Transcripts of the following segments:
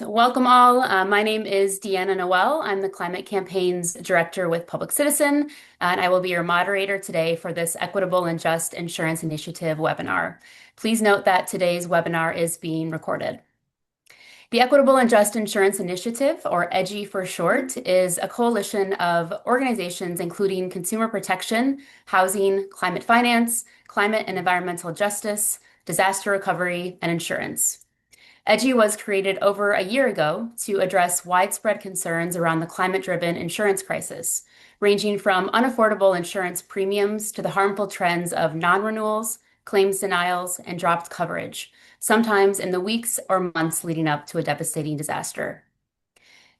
Welcome all. My name is Deanna Noël. I'm the Climate Campaign's Director with Public Citizen, and I will be your moderator today for this Equitable and Just Insurance Initiative webinar. Please note that today's webinar is being recorded. The Equitable and Just Insurance Initiative, or EDGI for short, is a coalition of organizations including consumer protection, housing, climate finance, climate and environmental justice, disaster recovery, and insurance. EDGI was created over a year ago to address widespread concerns around the climate-driven insurance crisis, ranging from unaffordable insurance premiums to the harmful trends of non-renewals, claims denials, and dropped coverage, sometimes in the weeks or months leading up to a devastating disaster.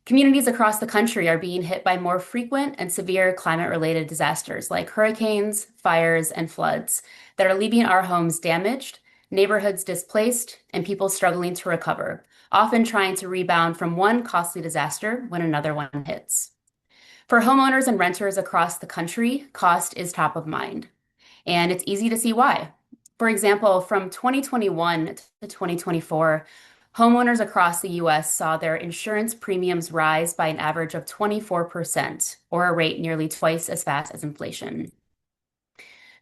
Communities across the country are being hit by more frequent and severe climate-related disasters like hurricanes, fires, and floods that are leaving our homes damaged, neighborhoods displaced, and people struggling to recover, often trying to rebound from one costly disaster when another one hits. For homeowners and renters across the country, cost is top of mind, and it's easy to see why. For example, from 2021 to 2024, homeowners across the US saw their insurance premiums rise by an average of 24%, or a rate nearly twice as fast as inflation.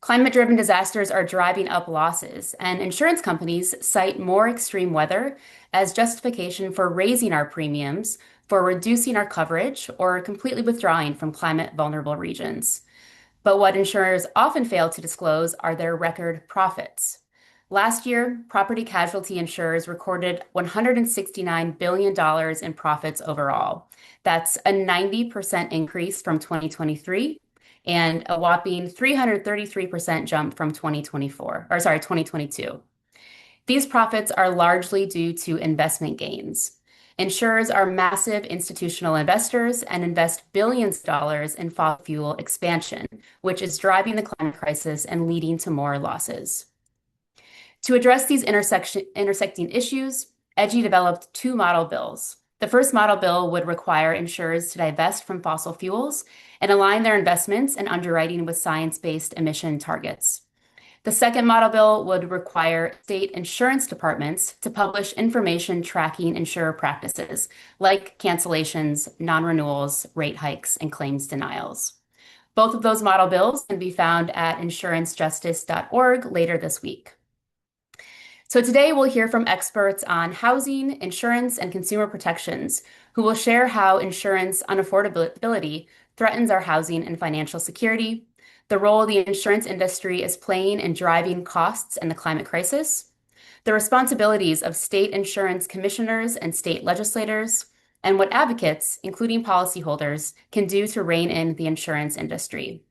Climate-driven disasters are driving up losses, and insurance companies cite more extreme weather as justification for raising our premiums, for reducing our coverage, or completely withdrawing from climate-vulnerable regions. But what insurers often fail to disclose are their record profits. Last year, property casualty insurers recorded $169 billion in profits overall. That's a 90% increase from 2023 and a whopping 333% jump from 2022. These profits are largely due to investment gains. Insurers are massive institutional investors and invest billions of dollars in fossil fuel expansion, which is driving the climate crisis and leading to more losses. To address these intersecting issues, EDGI developed two model bills. The first model bill would require insurers to divest from fossil fuels and align their investments and underwriting with science-based emission targets. The second model bill would require state insurance departments to publish information tracking insurer practices, like cancellations, non-renewals, rate hikes, and claims denials. Both of those model bills can be found at insurancejustice.org later this week. So today we'll hear from experts on housing, insurance, and consumer protections who will share how insurance unaffordability threatens our housing and financial security, the role the insurance industry is playing in driving costs in the climate crisis, the responsibilities of state insurance commissioners and state legislators, and what advocates, including policyholders, can do to rein in the insurance industry.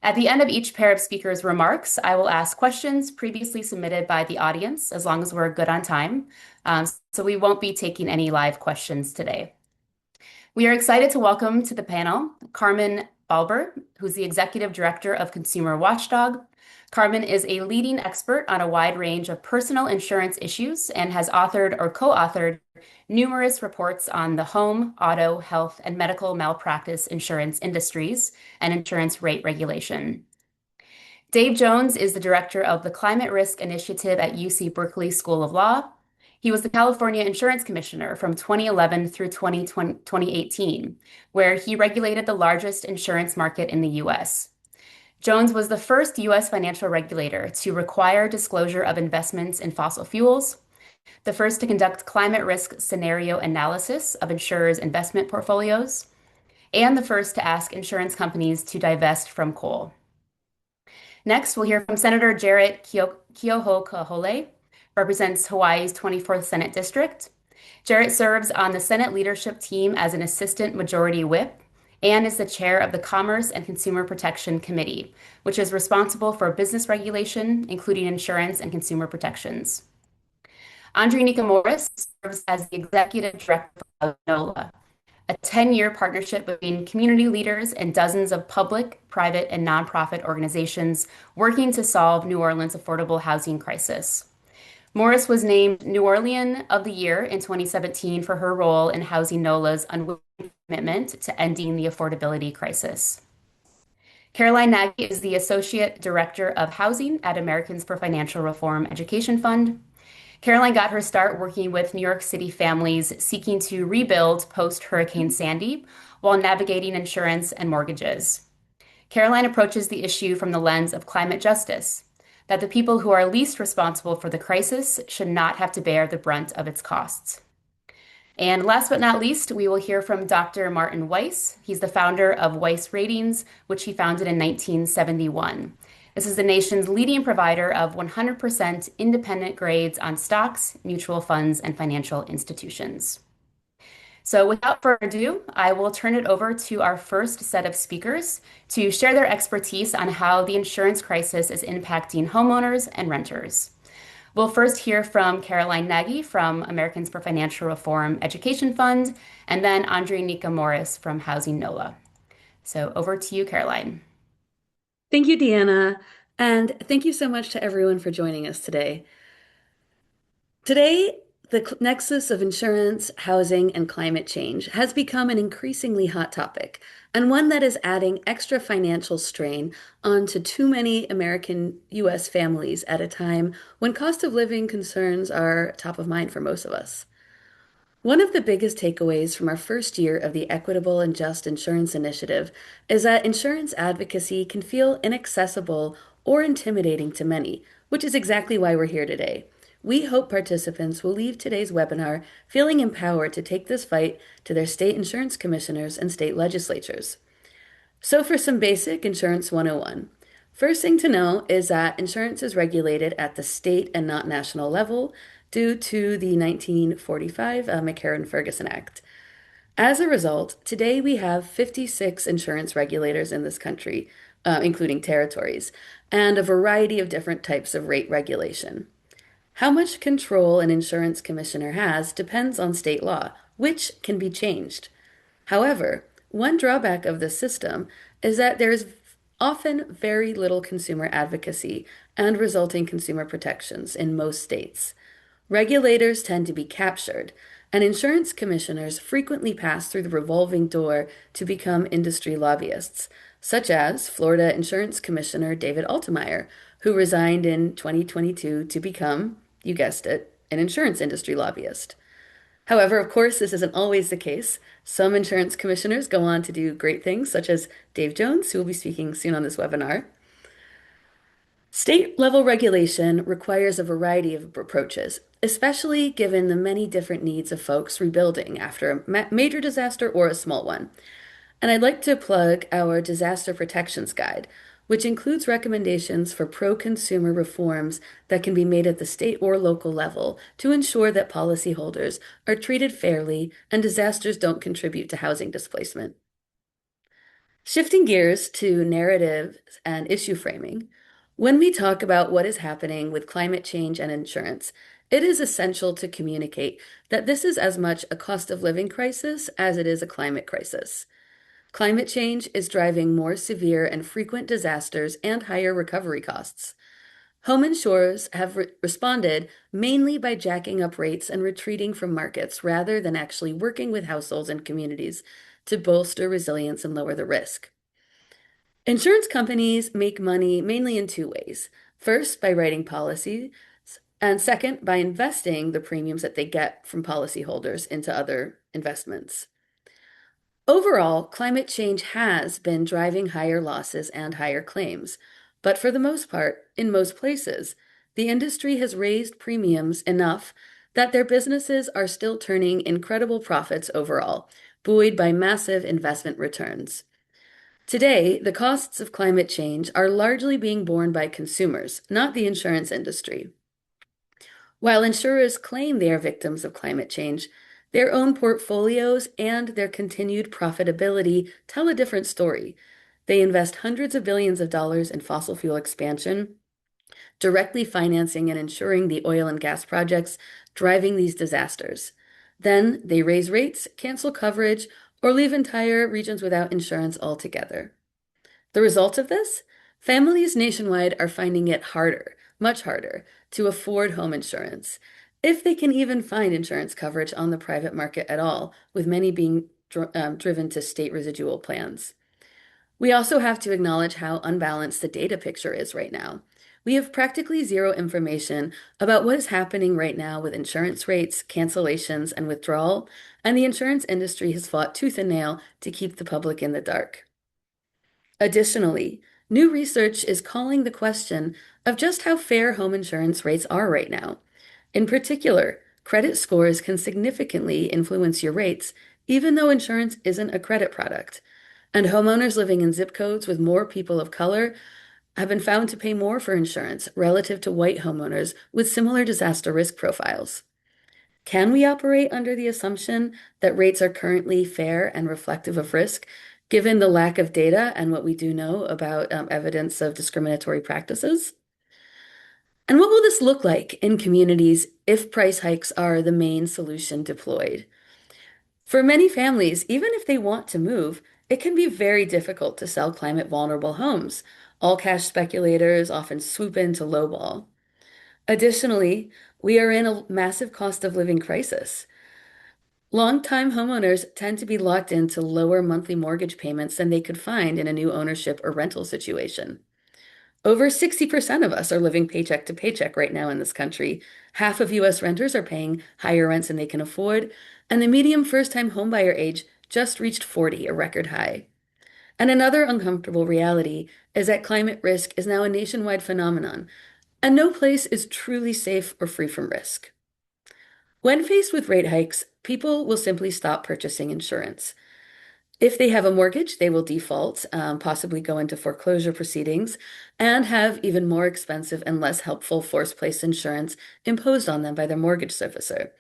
At the end of each pair of speakers' remarks, I will ask questions previously submitted by the audience, as long as we're good on time. So we won't be taking any live questions today. We are excited to welcome to the panel Carmen Balber, who's the Executive Director of Consumer Watchdog. Carmen is a leading expert on a wide range of personal insurance issues and has authored or co-authored numerous reports on the home, auto, health, and medical malpractice insurance industries and insurance rate regulation. Dave Jones is the director of the Climate Risk Initiative at UC Berkeley School of Law. He was the California Insurance Commissioner from 2011 through 2018, where he regulated the largest insurance market in the US. Jones was the first US financial regulator to require disclosure of investments in fossil fuels, the first to conduct climate risk scenario analysis of insurers' investment portfolios, and the first to ask insurance companies to divest from coal. Next, we'll hear from Senator Jarrett Keohokālole, represents Hawaii's 24th Senate District. Jarrett serves on the Senate leadership team as an assistant majority whip and is the chair of the Commerce and Consumer Protection Committee, which is responsible for business regulation, including insurance and consumer protections. Andreanecia serves as the executive director of HousingNOLA, a 10-year partnership between community leaders and dozens of public, private, and nonprofit organizations working to solve New Orleans' affordable housing crisis. Morris was named New Orleans of the Year in 2017 for her role in HousingNOLA's unwavering commitment to ending the affordability crisis. Caroline Nagy is the Associate Director of Housing at Americans for Financial Reform Education Fund. Caroline got her start working with New York City families seeking to rebuild post-Hurricane Sandy while navigating insurance and mortgages. Caroline approaches the issue from the lens of climate justice, that the people who are least responsible for the crisis should not have to bear the brunt of its costs. And last but not least, we will hear from Dr. Martin Weiss. He's the founder of Weiss Ratings, which he founded in 1971. This is the nation's leading provider of 100% independent grades on stocks, mutual funds, and financial institutions. So without further ado, I will turn it over to our first set of speakers to share their expertise on how the insurance crisis is impacting homeowners and renters. We'll first hear from Caroline Nagy from Americans for Financial Reform Education Fund, and then Andreanecia Morris from HousingNOLA. So over to you, Caroline. Thank you, Deanna, and thank you so much to everyone for joining us today. Today, the nexus of insurance, housing, and climate change has become an increasingly hot topic, and one that is adding extra financial strain onto too many American U.S. families at a time when cost of living concerns are top of mind for most of us. One of the biggest takeaways from our first year of the Equitable and Just Insurance Initiative is that insurance advocacy can feel inaccessible or intimidating to many, which is exactly why we're here today. We hope participants will leave today's webinar feeling empowered to take this fight to their state insurance commissioners and state legislatures. So for some basic Insurance 101. First thing to know is that insurance is regulated at the state and not national level due to the 1945 McCarran-Ferguson Act. As a result, today we have 56 insurance regulators in this country, including territories, and a variety of different types of rate regulation. How much control an insurance commissioner has depends on state law, which can be changed. However, one drawback of this system is that there is often very little consumer advocacy and resulting consumer protections in most states. Regulators tend to be captured, and insurance commissioners frequently pass through the revolving door to become industry lobbyists, such as Florida Insurance Commissioner David Altemeyer, who resigned in 2022 to become, you guessed it, an insurance industry lobbyist. However, of course, this isn't always the case. Some insurance commissioners go on to do great things, such as Dave Jones, who will be speaking soon on this webinar. State-level regulation requires a variety of approaches, especially given the many different needs of folks rebuilding after a major disaster or a small one. And I'd like to plug our Disaster Protections Guide, which includes recommendations for pro-consumer reforms that can be made at the state or local level to ensure that policyholders are treated fairly and disasters don't contribute to housing displacement. Shifting gears to narrative and issue framing, when we talk about what is happening with climate change and insurance, it is essential to communicate that this is as much a cost of living crisis as it is a climate crisis. Climate change is driving more severe and frequent disasters and higher recovery costs. Home insurers have responded mainly by jacking up rates and retreating from markets rather than actually working with households and communities to bolster resilience and lower the risk. Insurance companies make money mainly in two ways. First, by writing policies, and second, by investing the premiums that they get from policyholders into other investments. Overall, climate change has been driving higher losses and higher claims, but for the most part, in most places, the industry has raised premiums enough that their businesses are still turning incredible profits overall, buoyed by massive investment returns. Today, the costs of climate change are largely being borne by consumers, not the insurance industry. While insurers claim they are victims of climate change, their own portfolios and their continued profitability tell a different story. They invest hundreds of billions of dollars in fossil fuel expansion, directly financing and insuring the oil and gas projects driving these disasters. Then they raise rates, cancel coverage, or leave entire regions without insurance altogether. The result of this? Families nationwide are finding it harder, much harder, to afford home insurance, if they can even find insurance coverage on the private market at all, with many being driven to state residual plans. We also have to acknowledge how unbalanced the data picture is right now. we have practically zero information about what is happening right now with insurance rates, cancellations, and withdrawal, and the insurance industry has fought tooth and nail to keep the public in the dark. Additionally, new research is calling the question of just how fair home insurance rates are right now. In particular, credit scores can significantly influence your rates, even though insurance isn't a credit product. And homeowners living in zip codes with more people of color have been found to pay more for insurance relative to white homeowners with similar disaster risk profiles. Can we operate under the assumption that rates are currently fair and reflective of risk, given the lack of data and what we do know about evidence of discriminatory practices? And what will this look like in communities if price hikes are the main solution deployed? For many families, even if they want to move, it can be very difficult to sell climate vulnerable homes. All cash speculators often swoop in to lowball. Additionally, we are in a massive cost of living crisis. Longtime homeowners tend to be locked into lower monthly mortgage payments than they could find in a new ownership or rental situation. Over 60% of us are living paycheck to paycheck right now in this country. Half of US renters are paying higher rents than they can afford, and the median first-time homebuyer age just reached 40, a record high. And another uncomfortable reality is that climate risk is now a nationwide phenomenon, and no place is truly safe or free from risk. When faced with rate hikes, people will simply stop purchasing insurance. If they have a mortgage, they will default, possibly go into foreclosure proceedings, and have even more expensive and less helpful forced-place insurance imposed on them by their mortgage servicer.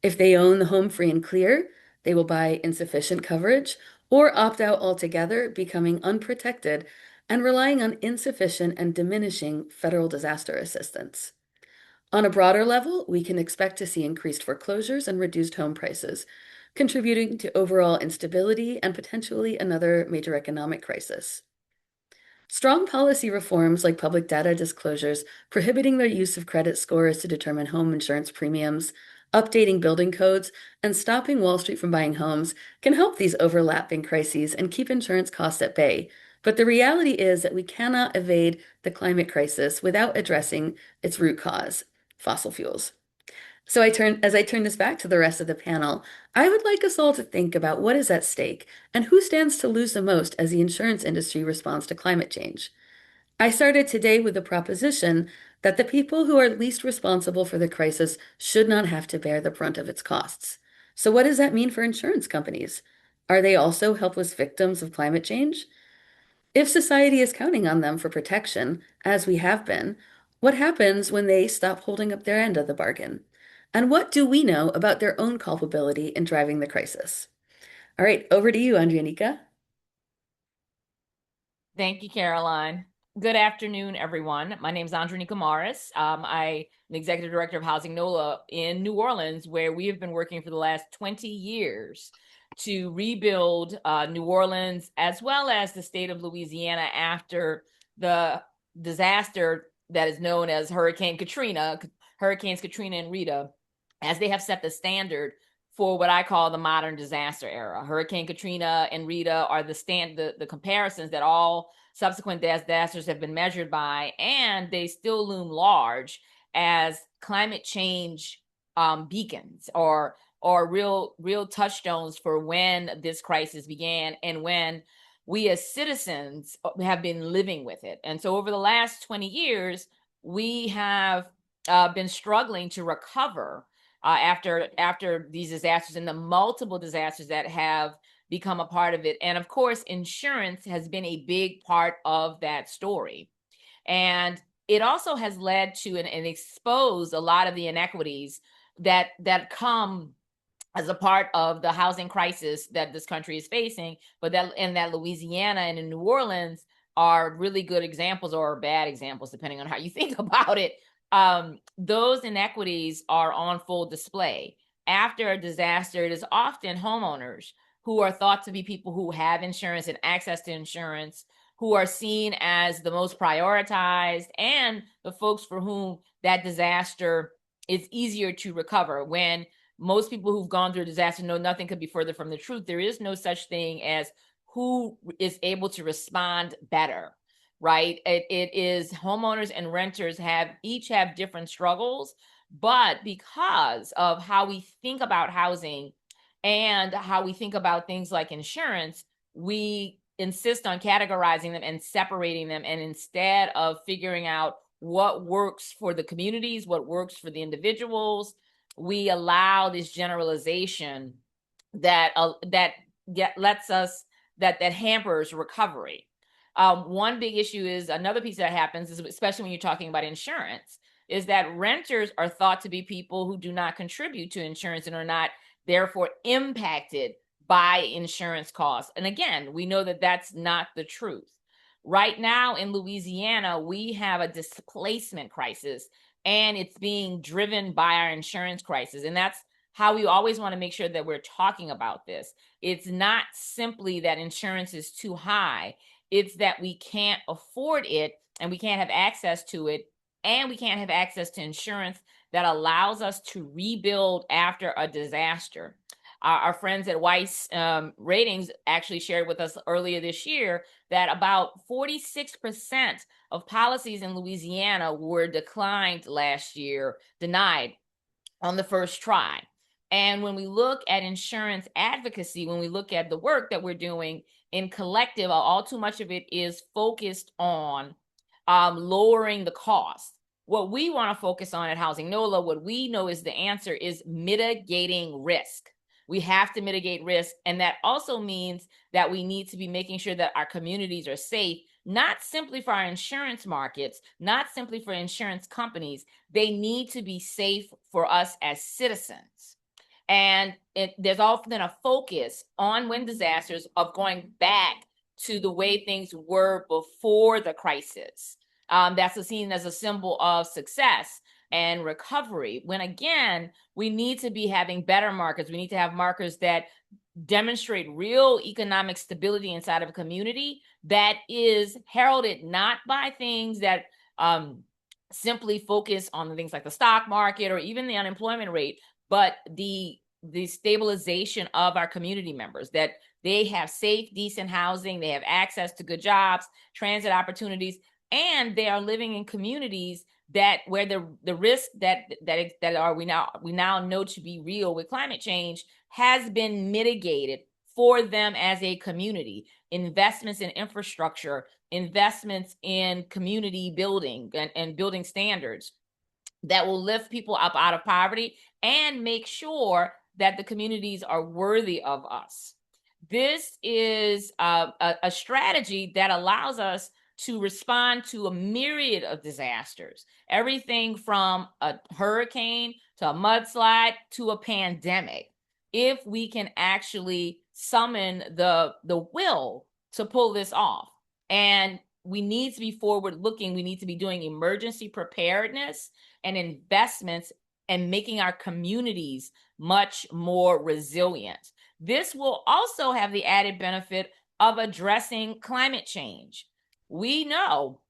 If they own the home free and clear, they will buy insufficient coverage or opt out altogether, becoming unprotected and relying on insufficient and diminishing federal disaster assistance. On a broader level, we can expect to see increased foreclosures and reduced home prices, contributing to overall instability and potentially another major economic crisis. Strong policy reforms like public data disclosures, prohibiting the use of credit scores to determine home insurance premiums, updating building codes, and stopping Wall Street from buying homes can help these overlapping crises and keep insurance costs at bay. But the reality is that we cannot evade the climate crisis without addressing its root cause, fossil fuels. So as I turn this back to the rest of the panel, I would like us all to think about what is at stake and who stands to lose the most as the insurance industry responds to climate change. I started today with the proposition that the people who are least responsible for the crisis should not have to bear the brunt of its costs. So what does that mean for insurance companies? Are they also helpless victims of climate change? If society is counting on them for protection, as we have been, what happens when they stop holding up their end of the bargain? And what do we know about their own culpability in driving the crisis? All right, over to you, Andreanecia. Thank you, Caroline. Good afternoon, everyone. My name is Andreanecia Morris. I'm the executive director of HousingNOLA in New Orleans, where we have been working for the last 20 years to rebuild New Orleans as well as the state of Louisiana after the disaster that is known as Hurricane Katrina, Hurricanes Katrina and Rita, as they have set the standard for what I call the modern disaster era. Hurricane Katrina and Rita are the comparisons that all subsequent disasters have been measured by, and they still loom large as climate change beacons or real touchstones for when this crisis began and when we as citizens have been living with it. And so over the last 20 years, we have been struggling to recover after these disasters and the multiple disasters that have become a part of it. And of course, insurance has been a big part of that story. And it also has led to and exposed a lot of the inequities that come as a part of the housing crisis that this country is facing, but that Louisiana and in New Orleans are really good examples or bad examples, depending on how you think about it. Those inequities are on full display. After a disaster, it is often homeowners who are thought to be people who have insurance and access to insurance, who are seen as the most prioritized, and the folks for whom that disaster is easier to recover. When most people who've gone through a disaster know nothing could be further from the truth. There is no such thing as who is able to respond better. right? It is homeowners and renters each have different struggles, but because of how we think about housing and how we think about things like insurance, we insist on categorizing them and separating them. And instead of figuring out what works for the communities, what works for the individuals, we allow this generalization that hampers recovery. One big issue is another piece that happens is, especially when you're talking about insurance, is that renters are thought to be people who do not contribute to insurance and are not therefore impacted by insurance costs. And again, we know that that's not the truth. Right now in Louisiana, we have a displacement crisis, and it's being driven by our insurance crisis. And that's how we always want to make sure that we're talking about this. It's not simply that insurance is too high. It's that we can't afford it, and we can't have access to it, and we can't have access to insurance that allows us to rebuild after a disaster. Our friends at Weiss Ratings actually shared with us earlier this year that about 46% of policies in Louisiana were denied on the first try. And when we look at insurance advocacy, when we look at the work that we're doing in collective, all too much of it is focused on lowering the cost. What we want to focus on at HousingNOLA, what we know is the answer, is mitigating risk. We have to mitigate risk, and that also means that we need to be making sure that our communities are safe, not simply for our insurance markets, not simply for insurance companies. They need to be safe for us as citizens. And there's often a focus on wind disasters of going back to the way things were before the crisis. That's seen as a symbol of success and recovery, when again, we need to be having better markers. We need to have markers that demonstrate real economic stability inside of a community that is heralded not by things that simply focus on the things like the stock market or even the unemployment rate, but the stabilization of our community members, that they have safe, decent housing, they have access to good jobs, transit opportunities, and they are living in communities that where the risk that we now know to be real with climate change has been mitigated for them as a community. Investments in infrastructure, investments in community building and building standards that will lift people up out of poverty and make sure that the communities are worthy of us. This is a strategy that allows us to respond to a myriad of disasters, everything from a hurricane to a mudslide to a pandemic, if we can actually summon the will to pull this off. And we need to be forward looking. We need to be doing emergency preparedness and investments and making our communities much more resilient. This will also have the added benefit of addressing climate change. We know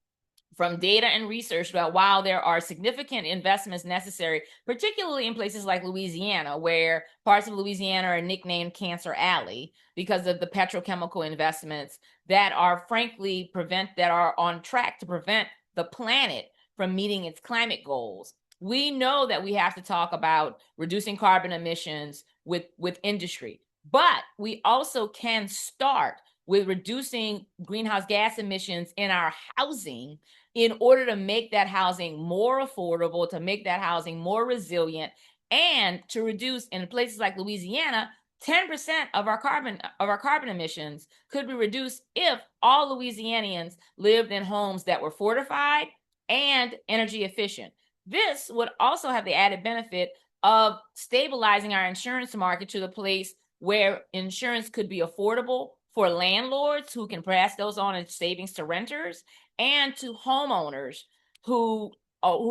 from data and research that while there are significant investments necessary, particularly in places like Louisiana, where parts of Louisiana are nicknamed Cancer Alley because of the petrochemical investments that are frankly that are on track to prevent the planet from meeting its climate goals. We know that we have to talk about reducing carbon emissions with industry, but we also can start with reducing greenhouse gas emissions in our housing in order to make that housing more affordable, to make that housing more resilient, and to reduce, in places like Louisiana, 10% of our carbon emissions could be reduced if all Louisianians lived in homes that were fortified and energy efficient. This would also have the added benefit of stabilizing our insurance market to the place where insurance could be affordable for landlords who can pass those on as savings to renters, and to homeowners who are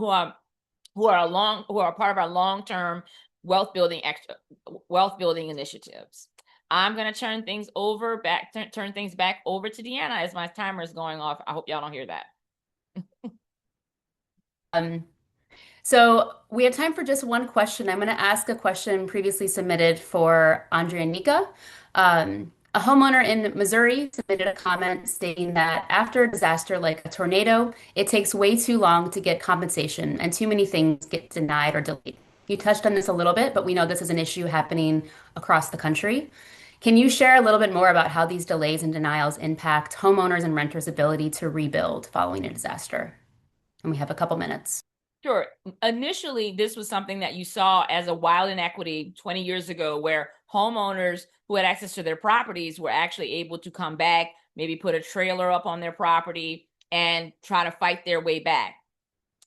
part of our long-term wealth building initiatives. I'm going to turn things back over to Deanna as my timer is going off. I hope y'all don't hear that. So we have time for just one question. I'm going to ask a question previously submitted for Andreanecia. A homeowner in Missouri submitted a comment stating that after a disaster like a tornado, it takes way too long to get compensation and too many things get denied or delayed. You touched on this a little bit, but we know this is an issue happening across the country. Can you share a little bit more about how these delays and denials impact homeowners and renters' ability to rebuild following a disaster? And we have a couple minutes. Sure. Initially, this was something that you saw as a wild inequity 20 years ago, where homeowners who had access to their properties were actually able to come back, maybe put a trailer up on their property and try to fight their way back.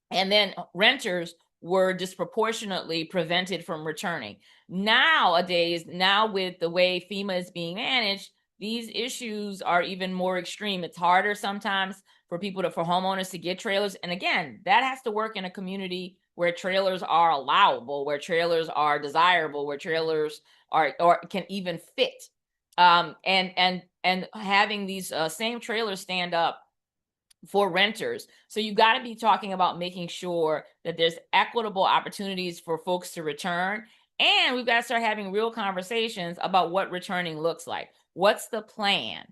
And then renters were disproportionately prevented from returning. Nowadays, now with the way FEMA is being managed, these issues are even more extreme. It's harder sometimes for homeowners to get trailers. And again, that has to work in a community where trailers are allowable, where trailers are desirable, where trailers are or can even fit. And having these same trailers stand up for renters. So you got to be talking about making sure that there's equitable opportunities for folks to return. And we've got to start having real conversations about what returning looks like. What's the plan?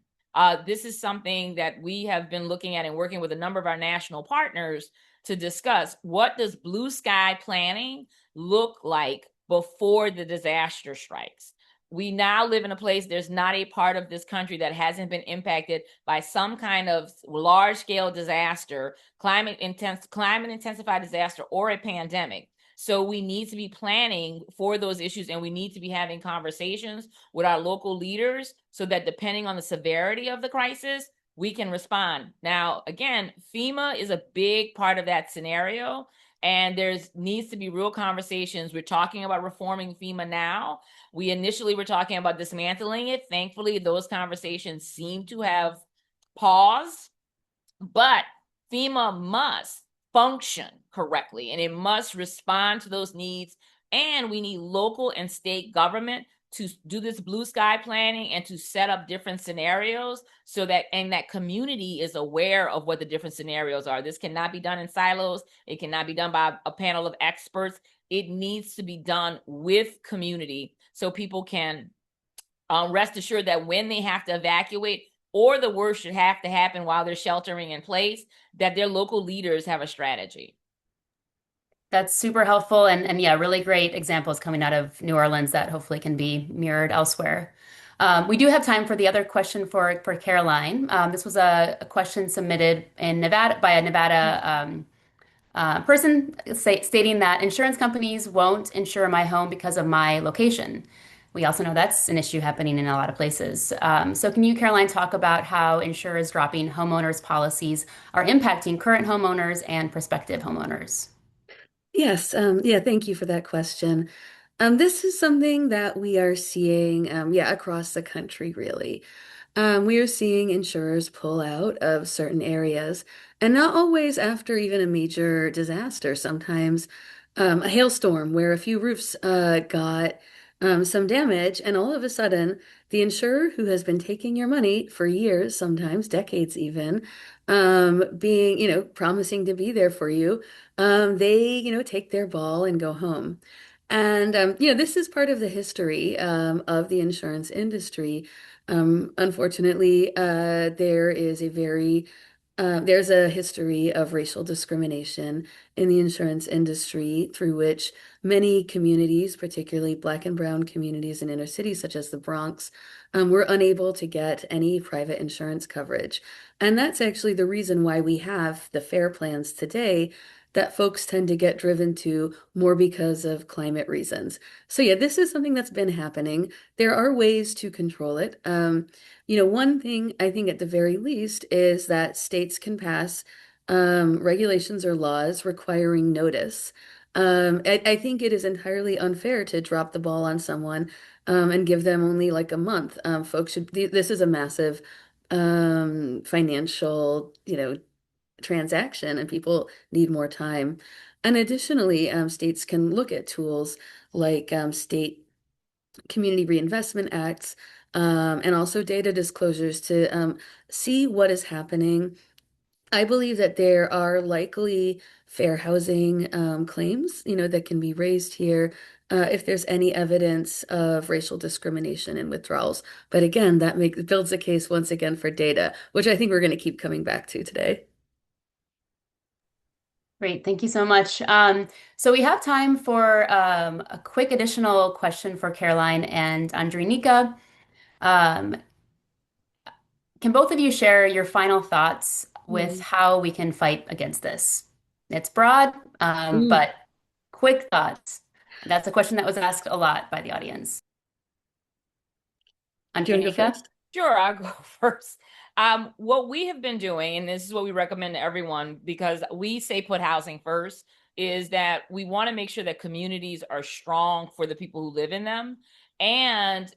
This is something that we have been looking at and working with a number of our national partners to discuss. What does blue sky planning look like before the disaster strikes? We now live in a place, there's not a part of this country that hasn't been impacted by some kind of large scale disaster, climate intensified disaster, or a pandemic. So we need to be planning for those issues, and we need to be having conversations with our local leaders so that depending on the severity of the crisis, we can respond. Now, again, FEMA is a big part of that scenario, and there's needs to be real conversations. We're talking about reforming FEMA now. We initially were talking about dismantling it. Thankfully, those conversations seem to have paused, but FEMA must function correctly and it must respond to those needs. And we need local and state government to do this blue sky planning and to set up different scenarios so that that community is aware of what the different scenarios are. This cannot be done in silos. It cannot be done by a panel of experts. It needs to be done with community so people can rest assured that when they have to evacuate or the worst should have to happen while they're sheltering in place, that their local leaders have a strategy. That's super helpful and yeah, really great examples coming out of New Orleans that hopefully can be mirrored elsewhere. We do have time for the other question for Caroline. This was a question submitted in Nevada by a Nevada person stating that insurance companies won't insure my home because of my location. We also know that's an issue happening in a lot of places. So can you, Caroline, talk about how insurers dropping homeowners policies are impacting current homeowners and prospective homeowners? Yes, yeah, thank you for that question. This is something that we are seeing, yeah, across the country, really. We are seeing insurers pull out of certain areas, and not always after even a major disaster. Sometimes a hailstorm where a few roofs got some damage, and all of a sudden, the insurer who has been taking your money for years, sometimes decades even, being, promising to be there for you, they, take their ball and go home. And, this is part of the history of the insurance industry. Unfortunately, there's a history of racial discrimination in the insurance industry through which many communities, particularly Black and Brown communities in inner cities such as the Bronx, were unable to get any private insurance coverage. And that's actually the reason why we have the FAIR plans today that folks tend to get driven to more because of climate reasons. So yeah, this is something that's been happening. There are ways to control it. One thing I think at the very least is that states can pass regulations or laws requiring notice. I think it is entirely unfair to drop the ball on someone and give them only like a month. This is a massive financial, transaction, and people need more time. And additionally, states can look at tools like state community reinvestment acts and also data disclosures to see what is happening I believe that there are likely fair housing claims, that can be raised here if there's any evidence of racial discrimination in withdrawals. But again, that builds a case once again for data, which I think we're going to keep coming back to today. Great, thank you so much. So we have time for a quick additional question for Caroline and Andreanecia. Um, can both of you share your final thoughts with Hmm. how we can fight against this? It's broad, Mm. but quick thoughts. That's a question that was asked a lot by the audience. Do you want to go Andreanecia? first? Sure, I'll go first. What we have been doing, and this is what we recommend to everyone because we say put housing first, is that we want to make sure that communities are strong for the people who live in them. And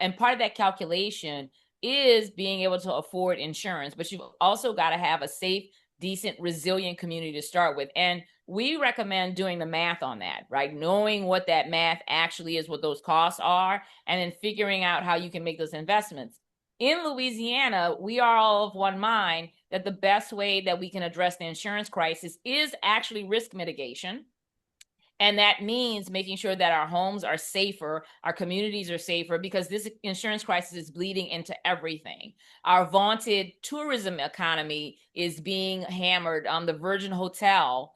and part of that calculation is being able to afford insurance, but you've also got to have a safe, decent, resilient community to start with. And we recommend doing the math on that, right? Knowing what that math actually is, what those costs are, and then figuring out how you can make those investments. In Louisiana, we are all of one mind that the best way that we can address the insurance crisis is actually risk mitigation. And that means making sure that our homes are safer, our communities are safer, because this insurance crisis is bleeding into everything. Our vaunted tourism economy is being hammered. The Virgin Hotel,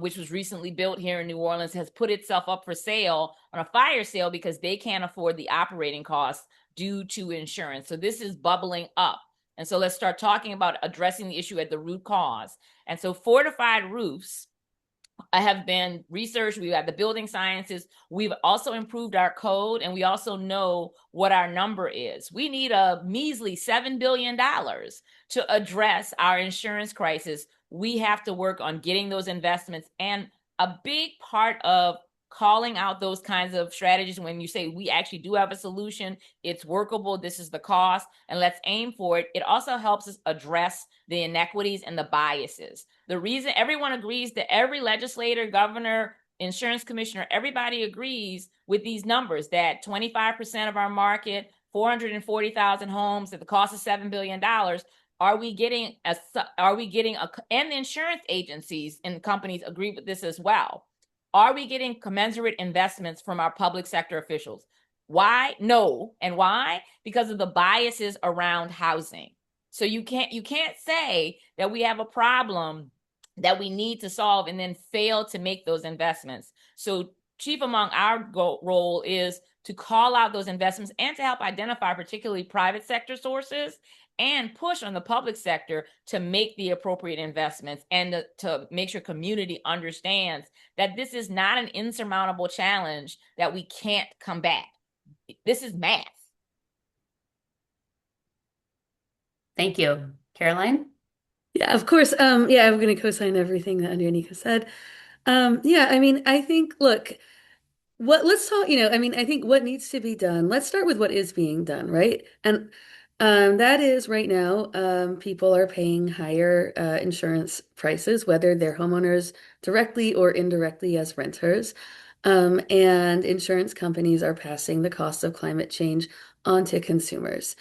which was recently built here in New Orleans, has put itself up for sale on a fire sale because they can't afford the operating costs due to insurance. So this is bubbling up. And so let's start talking about addressing the issue at the root cause. And so fortified roofs have been researched. We have the building sciences. We've also improved our code, and we also know what our number is. We need a measly $7 billion to address our insurance crisis. We have to work on getting those investments. And a big part of calling out those kinds of strategies when you say we actually do have a solution, it's workable, this is the cost, and let's aim for it. It also helps us address the inequities and the biases. The reason everyone agrees that every legislator, governor, insurance commissioner, everybody agrees with these numbers that 25% of our market, 440,000 homes at the cost of $7 billion. Are we getting and the insurance agencies and companies agree with this as well. Are we getting commensurate investments from our public sector officials? Why? No. And why? Because of the biases around housing. So you can't say that we have a problem that we need to solve and then fail to make those investments. So chief among our role is to call out those investments and to help identify particularly private sector sources and push on the public sector to make the appropriate investments and to make sure community understands that this is not an insurmountable challenge that we can't combat. This is math. Thank you. Caroline? Yeah, of course. Yeah, I'm going to co-sign everything that Andreanecia said. Yeah, I mean, I think, look, let's talk, I mean, I think what needs to be done, let's start with what is being done, right? And that is right now, people are paying higher insurance prices, whether they're homeowners directly or indirectly as renters. And insurance companies are passing the cost of climate change onto consumers.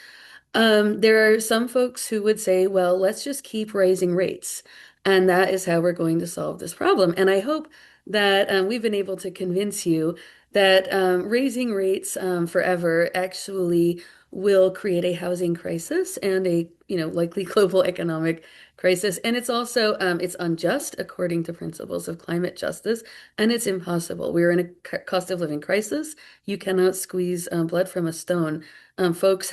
There are some folks who would say, well, let's just keep raising rates. And that is how we're going to solve this problem. And I hope that we've been able to convince you that raising rates forever actually will create a housing crisis and a, likely global economic crisis. And it's also it's unjust according to principles of climate justice, and it's impossible. We're in a cost of living crisis. You cannot squeeze blood from a stone. Folks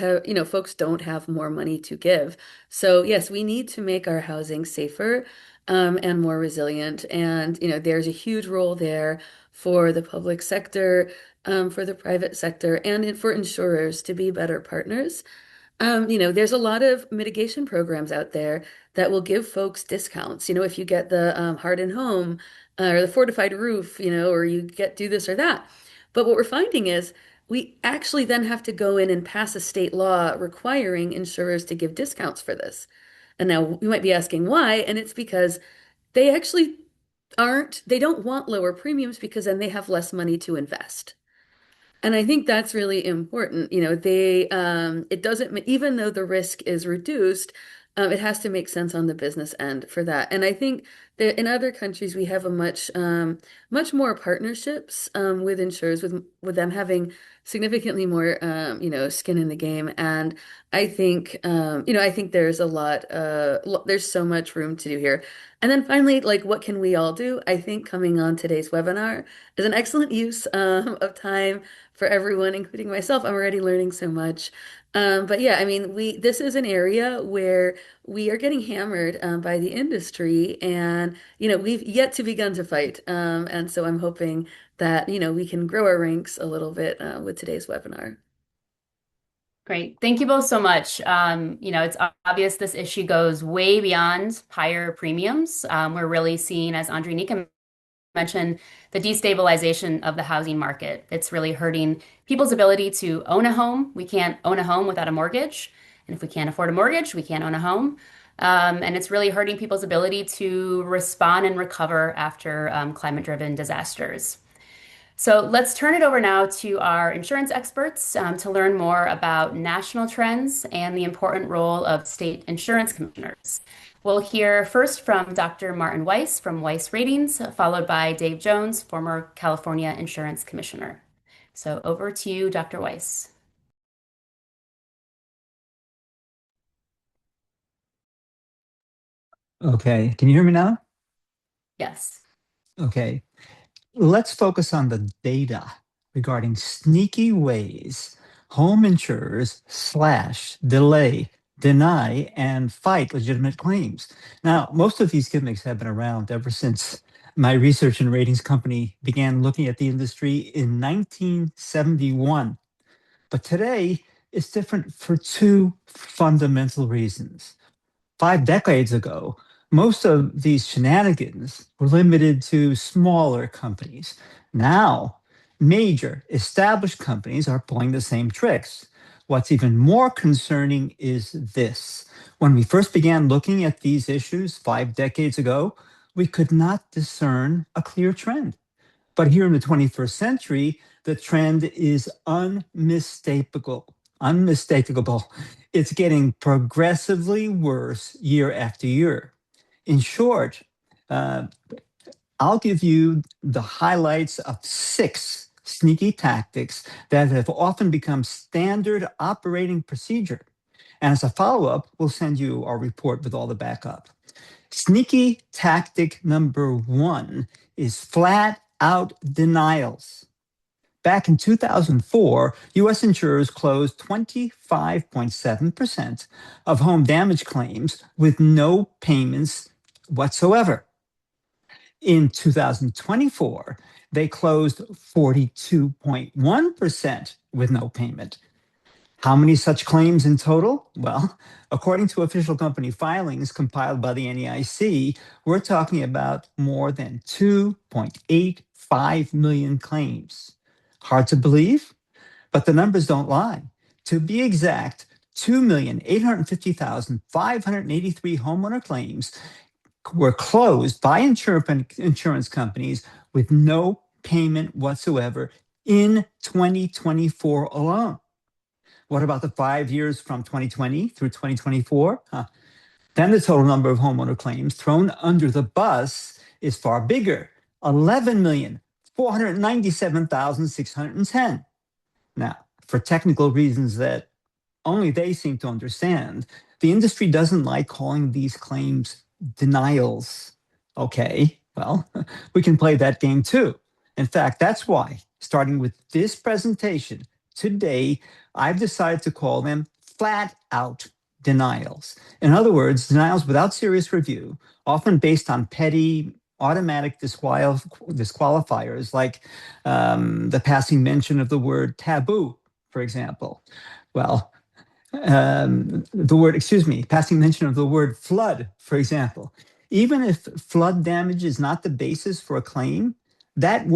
don't have more money to give. So yes, we need to make our housing safer and more resilient. And, there's a huge role there for the public sector, for the private sector, and for insurers to be better partners. There's a lot of mitigation programs out there that will give folks discounts. If you get the hardened home or the fortified roof, or you do this or that. But what we're finding is we actually then have to go in and pass a state law requiring insurers to give discounts for this. And now you might be asking why, and it's because they actually they don't want lower premiums because then they have less money to invest. And I think that's really important. It doesn't, even though the risk is reduced, It has to make sense on the business end for that. And I think that in other countries we have a much more partnerships with insurers, with them having significantly more skin in the game. And I think I think there's a lot there's so much room to do here. And then finally, like, what can we all do? I think coming on today's webinar is an excellent use of time for everyone, including myself. I'm already learning so much. But yeah, I mean, this is an area where we are getting hammered by the industry, and we've yet to begun to fight. And so I'm hoping that we can grow our ranks a little bit with today's webinar. Great. Thank you both so much. It's obvious this issue goes way beyond higher premiums. We're really seeing, as Andreanecia mentioned, the destabilization of the housing market. It's really hurting people's ability to own a home. We can't own a home without a mortgage. And if we can't afford a mortgage, we can't own a home. And it's really hurting people's ability to respond and recover after climate-driven disasters. So let's turn it over now to our insurance experts to learn more about national trends and the important role of state insurance commissioners. We'll hear first from Dr. Martin Weiss from Weiss Ratings, followed by Dave Jones, former California Insurance Commissioner. So over to you, Dr. Weiss. Okay, can you hear me now? Yes. Okay, let's focus on the data regarding sneaky ways home insurers slash, delay, deny, and fight legitimate claims. Now, most of these gimmicks have been around ever since my research and ratings company began looking at the industry in 1971. But today, it's different for two fundamental reasons. 5 decades ago, most of these shenanigans were limited to smaller companies. Now, major established companies are pulling the same tricks. What's even more concerning is this. When we first began looking at these issues 5 decades ago, we could not discern a clear trend. But here in the 21st century, the trend is unmistakable. Unmistakable. It's getting progressively worse year after year. In short, I'll give you the highlights of 6 sneaky tactics that have often become standard operating procedure. And as a follow-up, we'll send you our report with all the backup. Sneaky tactic number 1 is flat out denials. Back in 2004, US insurers closed 25.7% of home damage claims with no payments whatsoever. In 2024, they closed 42.1% with no payment. How many such claims in total? Well, according to official company filings compiled by the NAIC, we're talking about more than 2.85 million claims. Hard to believe, but the numbers don't lie. To be exact, 2,850,583 homeowner claims were closed by insurance companies with no payment whatsoever in 2024 alone. What about the 5 years from 2020 through 2024? Then the total number of homeowner claims thrown under the bus is far bigger, 11,497,610. Now, for technical reasons that only they seem to understand, the industry doesn't like calling these claims denials. Okay, well, we can play that game too. In fact, that's why, starting with this presentation today, I've decided to call them flat out denials. In other words, denials without serious review, often based on petty automatic disqualifiers like the passing mention of the word taboo, for example. Well, passing mention of the word flood, for example. Even if flood damage is not the basis for a claim, that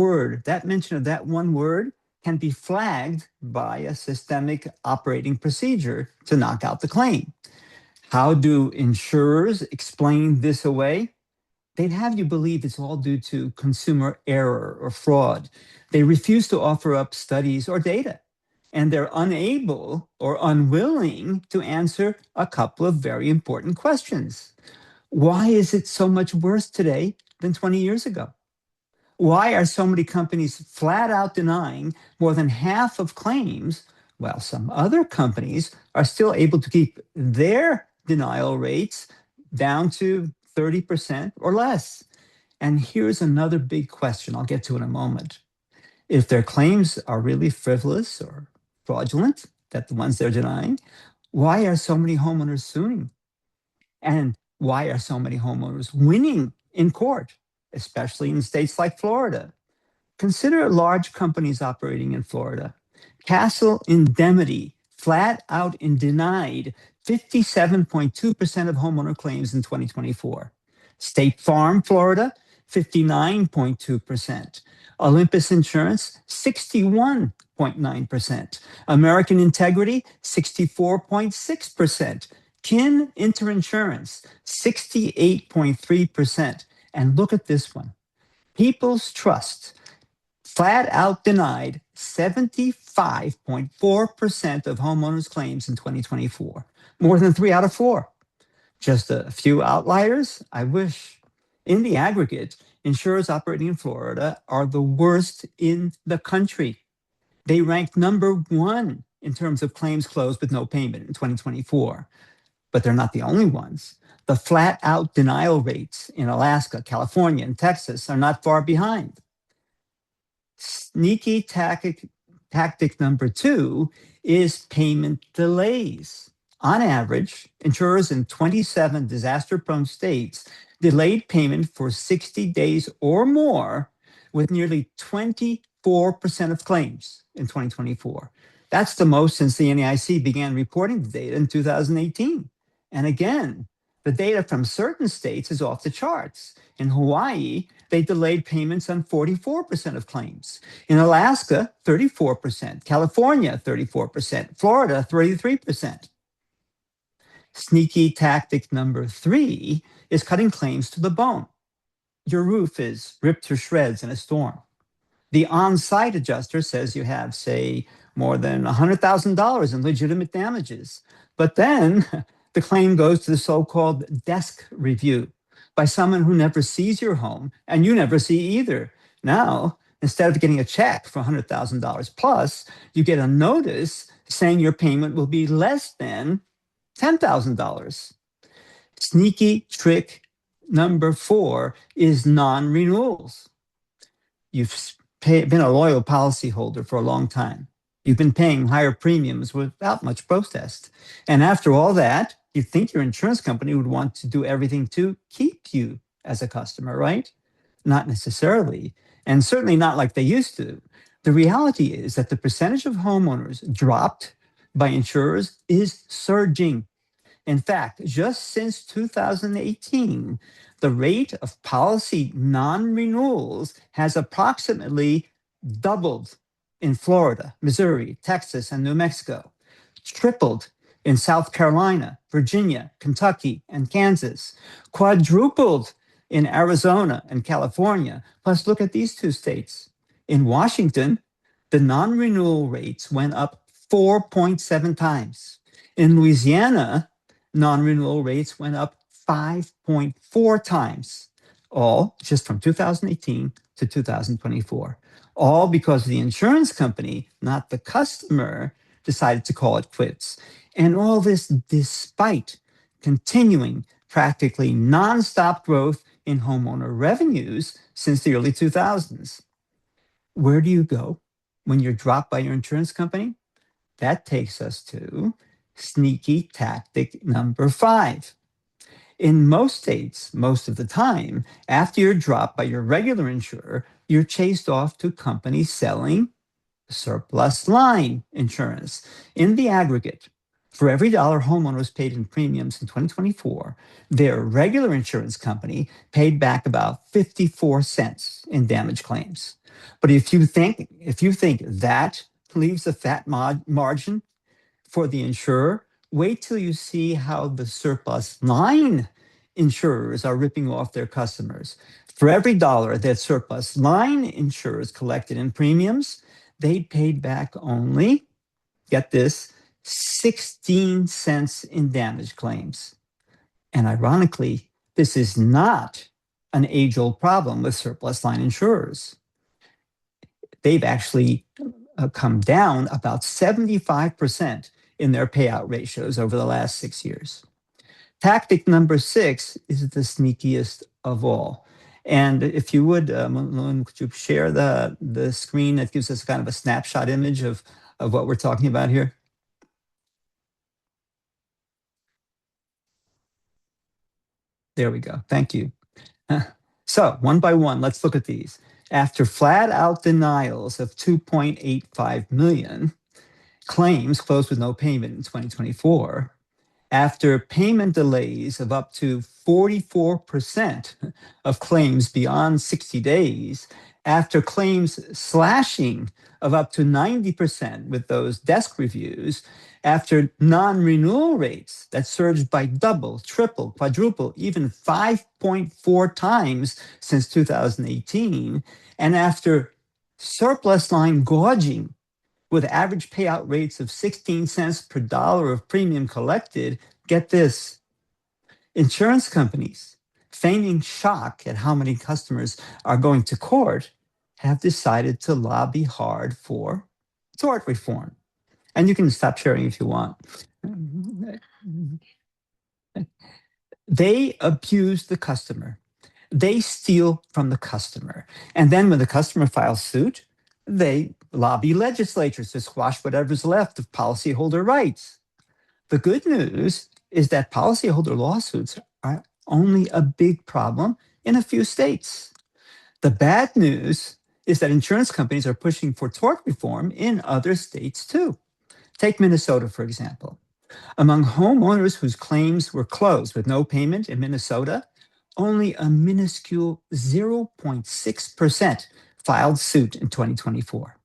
mention of that one word can be flagged by a systemic operating procedure to knock out the claim. How do insurers explain this away? They'd have you believe it's all due to consumer error or fraud. They refuse to offer up studies or data. and they're unable or unwilling to answer a couple of very important questions. Why is it so much worse today than 20 years ago? Why are so many companies flat out denying more than half of claims, while some other companies are still able to keep their denial rates down to 30% or less? And here's another big question I'll get to in a moment. If their claims are really frivolous or fraudulent, that the ones they're denying, why are so many homeowners suing? And why are so many homeowners winning in court, especially in states like Florida? Consider large companies operating in Florida. Castle Indemnity flat out and denied 57.2% of homeowner claims in 2024. State Farm, Florida, 59.2%. Olympus Insurance, 61.9%. American Integrity, 64.6%. Kin Interinsurance, 68.3%. And look at this one. People's Trust flat out denied 75.4% of homeowners' claims in 2024, more than 3 out of 4. Just a few outliers? I wish. In the aggregate, insurers operating in Florida are the worst in the country. They ranked number 1 in terms of claims closed with no payment in 2024. But they're not the only ones. The flat out denial rates in Alaska, California, and Texas are not far behind. Sneaky tactic number 2 is payment delays. On average, insurers in 27 disaster-prone states delayed payment for 60 days or more, with nearly 24% of claims in 2024. That's the most since the NAIC began reporting the data in 2018. And again, the data from certain states is off the charts. In Hawaii, they delayed payments on 44% of claims. In Alaska, 34%. California, 34%. Florida, 33%. Sneaky tactic number 3 is cutting claims to the bone. Your roof is ripped to shreds in a storm. The on-site adjuster says you have, say, more than $100,000 in legitimate damages. But then the claim goes to the so-called desk review by someone who never sees your home, and you never see either. Now, instead of getting a check for $100,000 plus, you get a notice saying your payment will be less than $10,000. Sneaky trick number 4 is non-renewals. You've been a loyal policyholder for a long time. You've been paying higher premiums without much protest. And after all that, you think your insurance company would want to do everything to keep you as a customer, right? Not necessarily, and certainly not like they used to. The reality is that the percentage of homeowners dropped by insurers is surging. In fact, just since 2018, the rate of policy non-renewals has approximately doubled in Florida, Missouri, Texas, and New Mexico, tripled in South Carolina, Virginia, Kentucky, and Kansas, quadrupled in Arizona and California. Plus, look at these 2 states. In Washington, the non-renewal rates went up 4.7 times. In Louisiana, non-renewal rates went up 5.4 times, all just from 2018 to 2024. All because the insurance company, not the customer, decided to call it quits. And all this despite continuing practically nonstop growth in homeowner revenues since the early 2000s. Where do you go when you're dropped by your insurance company? That takes us to sneaky tactic number 5. In most states, most of the time, after you're dropped by your regular insurer, you're chased off to companies selling surplus line insurance. In the aggregate, for every dollar homeowners paid in premiums in 2024, their regular insurance company paid back about 54 cents in damage claims. But if you think that leaves a fat margin for the insurer, wait till you see how the surplus line insurers are ripping off their customers. For every dollar that surplus line insurers collected in premiums, they paid back only get this, 16 cents in damage claims. And ironically, this is not an age-old problem with surplus line insurers. They've actually come down about 75% in their payout ratios over the last 6 years. Tactic number 6 is the sneakiest of all. And if you would, Malone, could you share the screen that gives us kind of a snapshot image of what we're talking about here? There we go. Thank you. So one by one, let's look at these. After flat out denials of 2.85 million claims closed with no payment in 2024, after payment delays of up to 44% of claims beyond 60 days, after claims slashing of up to 90% with those desk reviews, after non-renewal rates that surged by double, triple, quadruple, even 5.4 times since 2018, and after surplus line gouging with average payout rates of 16 cents per dollar of premium collected, get this, insurance companies, feigning shock at how many customers are going to court, have decided to lobby hard for tort reform. And you can stop sharing if you want. They abuse the customer. They steal from the customer. And then when the customer files suit, they lobby legislatures to squash whatever's left of policyholder rights. The good news is that policyholder lawsuits are only a big problem in a few states. The bad news is that insurance companies are pushing for tort reform in other states too. Take Minnesota, for example. Among homeowners whose claims were closed with no payment in Minnesota, only a minuscule 0.6% filed suit in 2024.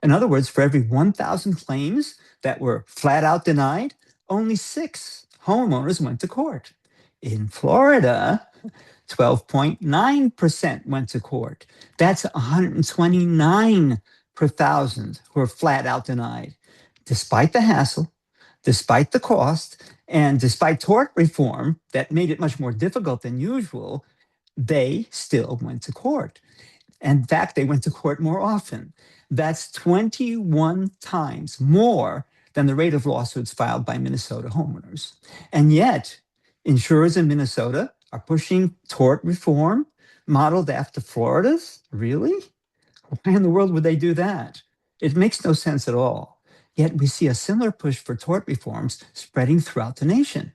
In other words, for every 1,000 claims that were flat out denied, only 6 homeowners went to court. In Florida, 12.9% went to court. That's 129 per thousand who are flat out denied. Despite the hassle, despite the cost, and despite tort reform that made it much more difficult than usual, they still went to court. In fact, they went to court more often. That's 21 times more than the rate of lawsuits filed by Minnesota homeowners. And yet, insurers in Minnesota are pushing tort reform modeled after Florida's? Really? Why in the world would they do that? It makes no sense at all. Yet we see a similar push for tort reforms spreading throughout the nation,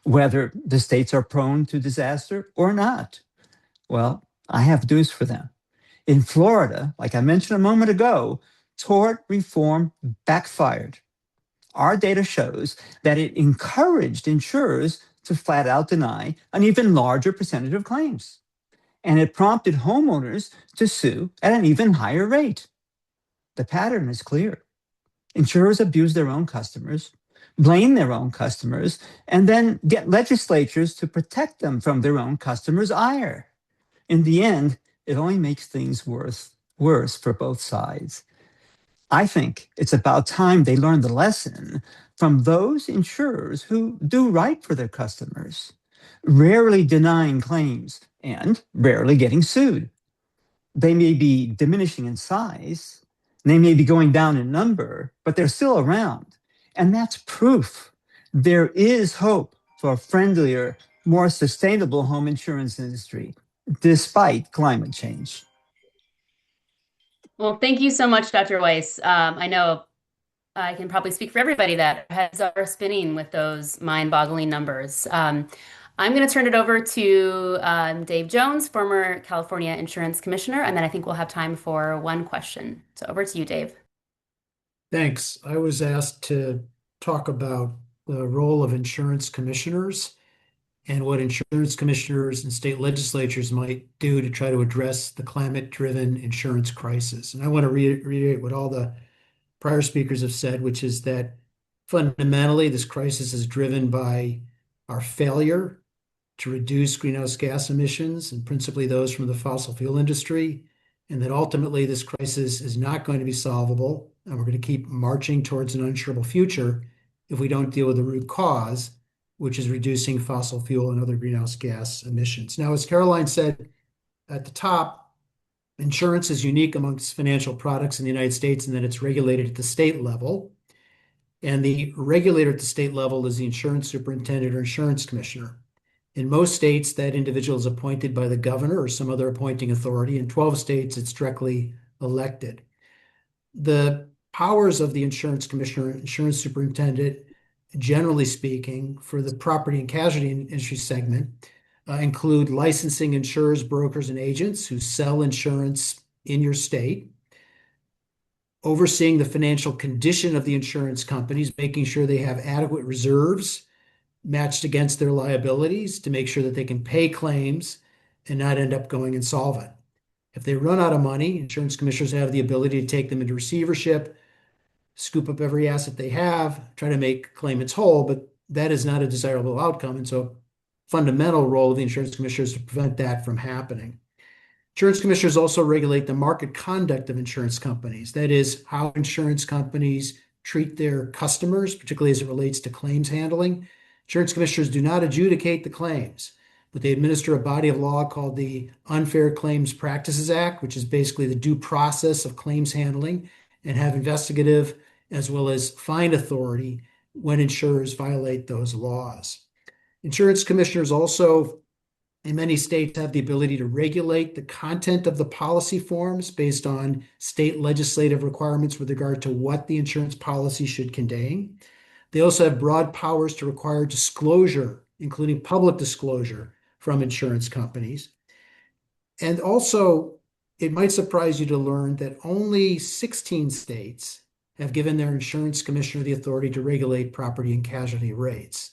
whether the states are prone to disaster or not. Well, I have news for them. In Florida, like I mentioned a moment ago, tort reform backfired. Our data shows that it encouraged insurers to flat out deny an even larger percentage of claims. And it prompted homeowners to sue at an even higher rate. The pattern is clear. Insurers abuse their own customers, blame their own customers, and then get legislatures to protect them from their own customers' ire. In the end, it only makes things worse for both sides. I think it's about time they learn the lesson from those insurers who do right for their customers, rarely denying claims and rarely getting sued. They may be diminishing in size, they may be going down in number, but they're still around. And that's proof there is hope for a friendlier, more sustainable home insurance industry, despite climate change. Well, thank you so much, Dr. Weiss. I know I can probably speak for everybody that heads are spinning with those mind-boggling numbers. I'm going to turn it over to Dave Jones, former California Insurance Commissioner, and then I think we'll have time for one question. So over to you, Dave. Thanks. I was asked to talk about the role of insurance commissioners and what insurance commissioners and state legislatures might do to try to address the climate-driven insurance crisis. And I want to reiterate what all the prior speakers have said, which is that fundamentally this crisis is driven by our failure to reduce greenhouse gas emissions, and principally those from the fossil fuel industry, and that ultimately this crisis is not going to be solvable and we're going to keep marching towards an uninsurable future if we don't deal with the root cause, which is reducing fossil fuel and other greenhouse gas emissions. Now, as Caroline said at the top, insurance is unique amongst financial products in the United States in that it's regulated at the state level. And the regulator at the state level is the insurance superintendent or insurance commissioner. In most states, that individual is appointed by the governor or some other appointing authority. In 12 states, it's directly elected. The powers of the insurance commissioner, insurance superintendent, generally speaking, for the property and casualty industry segment, include licensing insurers, brokers, and agents who sell insurance in your state, overseeing the financial condition of the insurance companies, making sure they have adequate reserves matched against their liabilities to make sure that they can pay claims and not end up going insolvent. If they run out of money, insurance commissioners have the ability to take them into receivership, scoop up every asset they have, try to make claimants whole, but that is not a desirable outcome. And so fundamental role of the insurance commissioner is to prevent that from happening. Insurance commissioners also regulate the market conduct of insurance companies. That is, how insurance companies treat their customers, particularly as it relates to claims handling. Insurance commissioners do not adjudicate the claims, but they administer a body of law called the Unfair Claims Practices Act, which is basically the due process of claims handling, and have investigative as well as fine authority when insurers violate those laws. Insurance commissioners also, in many states, have the ability to regulate the content of the policy forms based on state legislative requirements with regard to what the insurance policy should contain. They also have broad powers to require disclosure, including public disclosure from insurance companies. And also, it might surprise you to learn that only 16 states have given their insurance commissioner the authority to regulate property and casualty rates.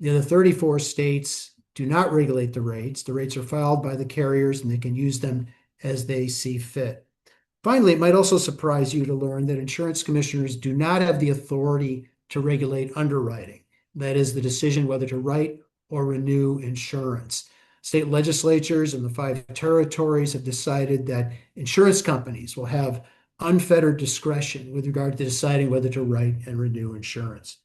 The other 34 states do not regulate the rates. The rates are filed by the carriers and they can use them as they see fit. Finally, it might also surprise you to learn that insurance commissioners do not have the authority to regulate underwriting. That is the decision whether to write or renew insurance. State legislatures in the 5 territories have decided that insurance companies will have unfettered discretion with regard to deciding whether to write and renew insurance.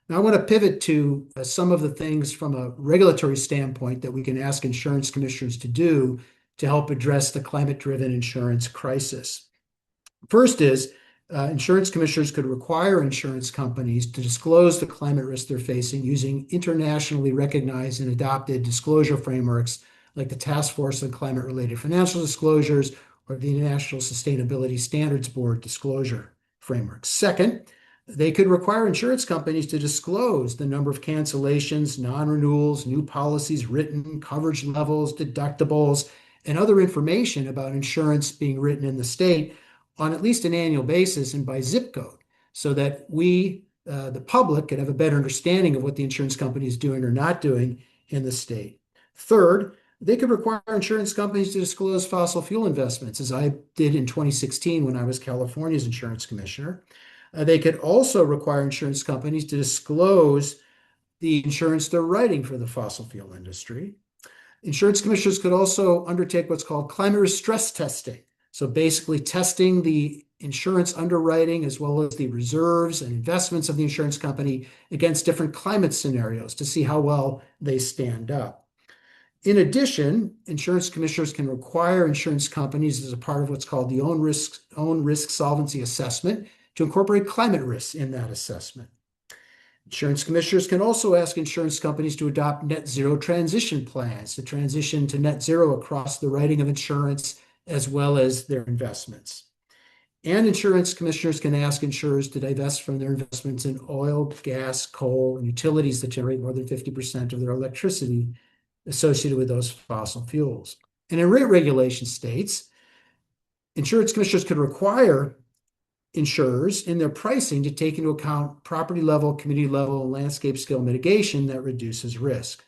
Now, I want to pivot to some of the things from a regulatory standpoint that we can ask insurance commissioners to do to help address the climate-driven insurance crisis. First is insurance commissioners could require insurance companies to disclose the climate risk they're facing using internationally recognized and adopted disclosure frameworks like the Task Force on Climate-Related Financial Disclosures or the International Sustainability Standards Board disclosure framework. Second, they could require insurance companies to disclose the number of cancellations, non-renewals, new policies written, coverage levels, deductibles, and other information about insurance being written in the state on at least an annual basis and by zip code, so that we, the public, can have a better understanding of what the insurance company is doing or not doing in the state. Third, they could require insurance companies to disclose fossil fuel investments, as I did in 2016 when I was California's insurance commissioner. They could also require insurance companies to disclose the insurance they're writing for the fossil fuel industry. Insurance commissioners could also undertake what's called climate risk stress testing. So basically testing the insurance underwriting as well as the reserves and investments of the insurance company against different climate scenarios to see how well they stand up. In addition, insurance commissioners can require insurance companies as a part of what's called the own risk solvency assessment to incorporate climate risks in that assessment. Insurance commissioners can also ask insurance companies to adopt net zero transition plans to transition to net zero across the writing of insurance as well as their investments. And insurance commissioners can ask insurers to divest from their investments in oil, gas, coal, and utilities that generate more than 50% of their electricity associated with those fossil fuels. And in rate regulation states, insurance commissioners could require insurers in their pricing to take into account property level, community level, and landscape scale mitigation that reduces risk.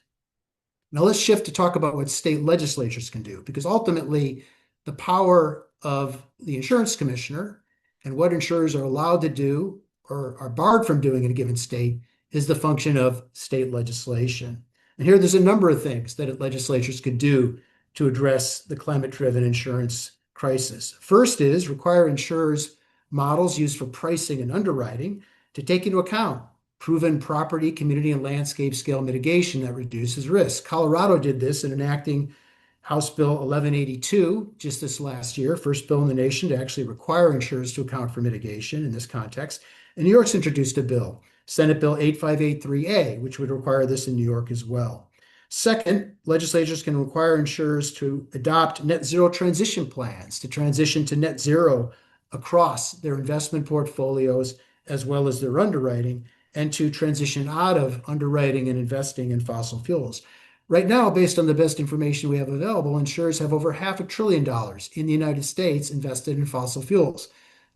Now let's shift to talk about what state legislatures can do, because ultimately the power of the insurance commissioner and what insurers are allowed to do or are barred from doing in a given state is the function of state legislation. And here there's a number of things that legislatures could do to address the climate-driven insurance crisis. First is require insurers models used for pricing and underwriting to take into account proven property, community, and landscape scale mitigation that reduces risk. Colorado did this in enacting House Bill 1182 just this last year, first bill in the nation to actually require insurers to account for mitigation in this context. And New York's introduced a bill, Senate Bill 8583A, which would require this in New York as well. Second, legislatures can require insurers to adopt net zero transition plans to transition to net zero across their investment portfolios as well as their underwriting, and to transition out of underwriting and investing in fossil fuels. Right now, based on the best information we have available, insurers have over $500 billion in the United States invested in fossil fuels,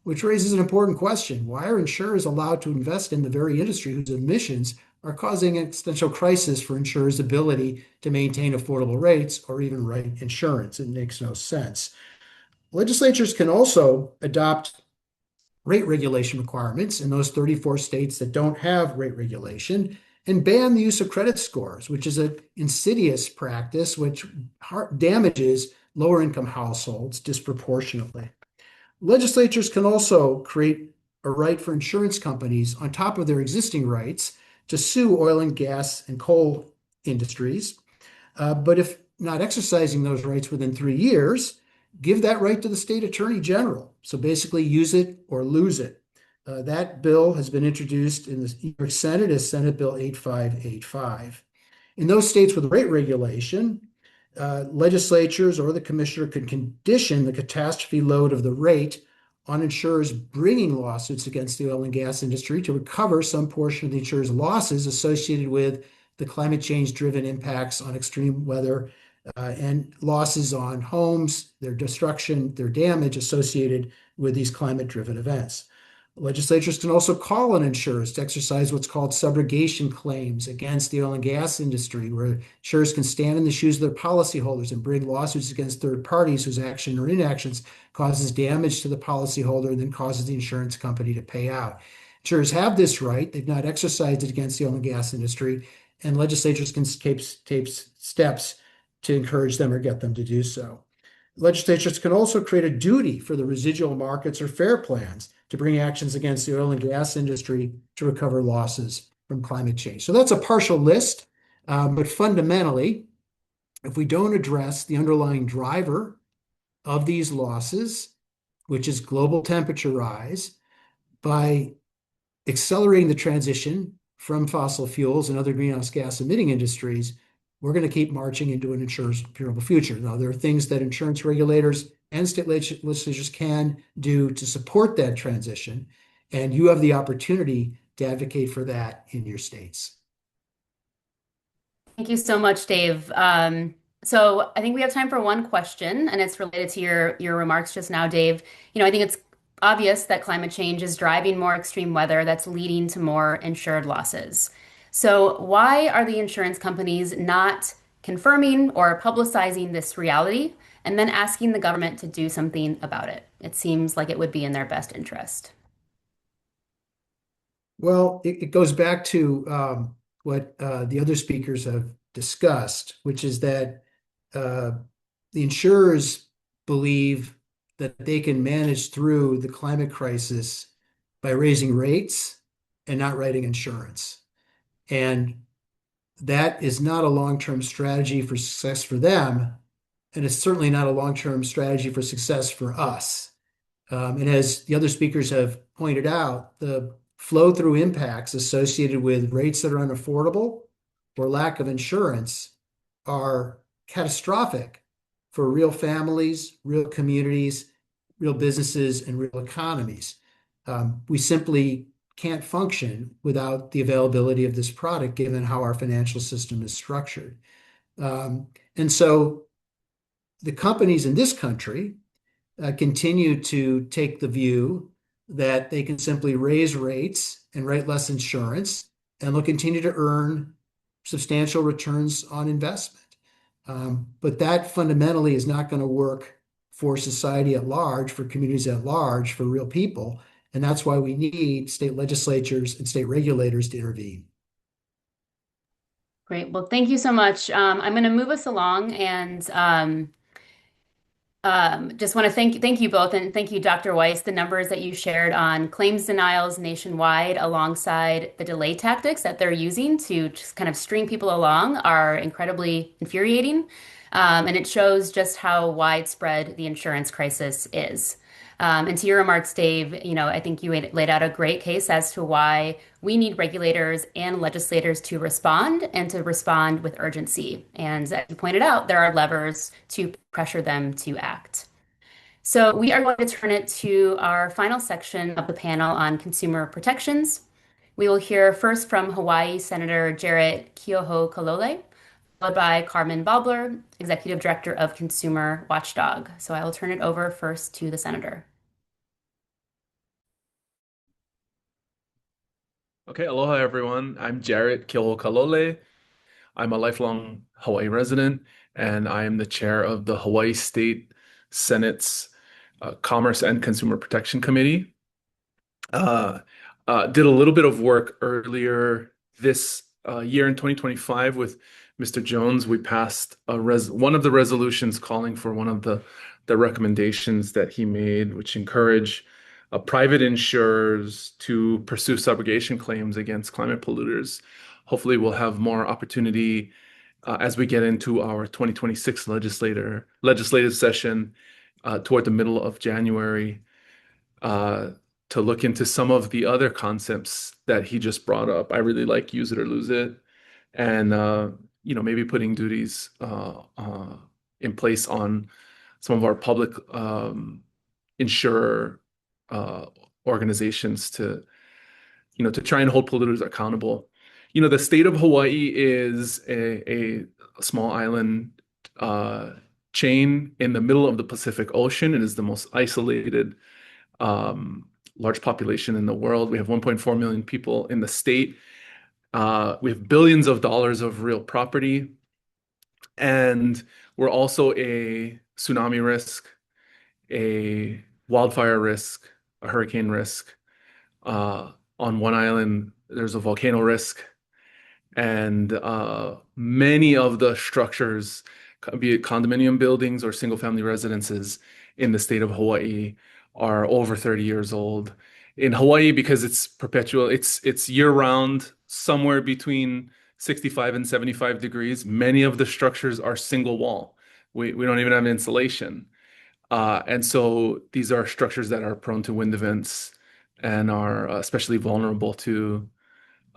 which raises an important question. Why are insurers allowed to invest in the very industry whose emissions are causing an existential crisis for insurers' ability to maintain affordable rates or even write insurance? It makes no sense. Legislatures can also adopt rate regulation requirements in those 34 states that don't have rate regulation and ban the use of credit scores, which is an insidious practice which damages lower income households disproportionately. Legislatures can also create a right for insurance companies on top of their existing rights to sue oil and gas and coal industries. But if not exercising those rights within 3 years, give that right to the state attorney general. So basically use it or lose it. That bill has been introduced in the New York Senate as Senate Bill 8585. In those states with rate regulation, legislatures or the commissioner could condition the catastrophe load of the rate on insurers bringing lawsuits against the oil and gas industry to recover some portion of the insurer's losses associated with the climate change driven impacts on extreme weather and losses on homes, their destruction, their damage associated with these climate driven events. Legislatures can also call on insurers to exercise what's called subrogation claims against the oil and gas industry, where insurers can stand in the shoes of their policyholders and bring lawsuits against third parties whose action or inactions causes damage to the policyholder and then causes the insurance company to pay out. Insurers have this right. They've not exercised it against the oil and gas industry, and legislatures can take steps to encourage them or get them to do so. Legislatures can also create a duty for the residual markets or fair plans to bring actions against the oil and gas industry to recover losses from climate change. So that's a partial list, but fundamentally, if we don't address the underlying driver of these losses, which is global temperature rise, by accelerating the transition from fossil fuels and other greenhouse gas emitting industries, we're going to keep marching into an insurance-purable future. Now, there are things that insurance regulators and state legislatures can do to support that transition, and you have the opportunity to advocate for that in your states. Thank you so much, Dave. So I think we have time for one question, and it's related to your remarks just now, Dave. I think it's obvious that climate change is driving more extreme weather that's leading to more insured losses. So why are the insurance companies not confirming or publicizing this reality and then asking the government to do something about it? It seems like it would be in their best interest. Well, it goes back to what the other speakers have discussed, which is that the insurers believe that they can manage through the climate crisis by raising rates and not writing insurance. And that is not a long-term strategy for success for them. And it's certainly not a long-term strategy for success for us. And as the other speakers have pointed out, the flow-through impacts associated with rates that are unaffordable or lack of insurance are catastrophic for real families, real communities, real businesses, and real economies. We simply can't function without the availability of this product, given how our financial system is structured. And so the companies in this country continue to take the view that they can simply raise rates and write less insurance, and they'll continue to earn substantial returns on investment. But that fundamentally is not going to work for society at large, for communities at large, for real people. And that's why we need state legislatures and state regulators to intervene. Great. Well, thank you so much. I'm going to move us along, and Just want to thank you both, and thank you, Dr. Weiss. The numbers that you shared on claims denials nationwide, alongside the delay tactics that they're using to just kind of string people along, are incredibly infuriating. And it shows just how widespread the insurance crisis is. And to your remarks, Dave, I think you laid out a great case as to why we need regulators and legislators to respond, and to respond with urgency. And as you pointed out, there are levers to pressure them to act. So we are going to turn it to our final section of the panel on consumer protections. We will hear first from Hawaii Senator Jarrett Keohokālole, followed by Carmen Balber, Executive Director of Consumer Watchdog. So I will turn it over first to the Senator. Okay, aloha everyone. I'm Jarrett Keohokālole. I'm a lifelong Hawaii resident, and I am the chair of the Hawaii State Senate's Commerce and Consumer Protection Committee. Did a little bit of work earlier this year in 2025 with Mr. Jones. We passed one of the resolutions calling for one of the recommendations that he made, which encourage private insurers to pursue subrogation claims against climate polluters. Hopefully, we'll have more opportunity as we get into our 2026 legislative session toward the middle of January to look into some of the other concepts that he just brought up. I really like use it or lose it, and maybe putting duties in place on some of our public insurer organizations to try and hold polluters accountable. The state of Hawaii is a small island chain in the middle of the Pacific Ocean. It is the most isolated large population in the world. We have 1.4 million people in the state. We have billions of dollars of real property. And we're also a tsunami risk, a wildfire risk, a hurricane risk. On one island, there's a volcano risk. And many of the structures, be it condominium buildings or single-family residences in the state of Hawaii, are over 30 years old. In Hawaii, because it's perpetual, it's year-round, somewhere between 65 and 75 degrees. Many of the structures are single wall. We don't even have insulation. And so these are structures that are prone to wind events and are especially vulnerable to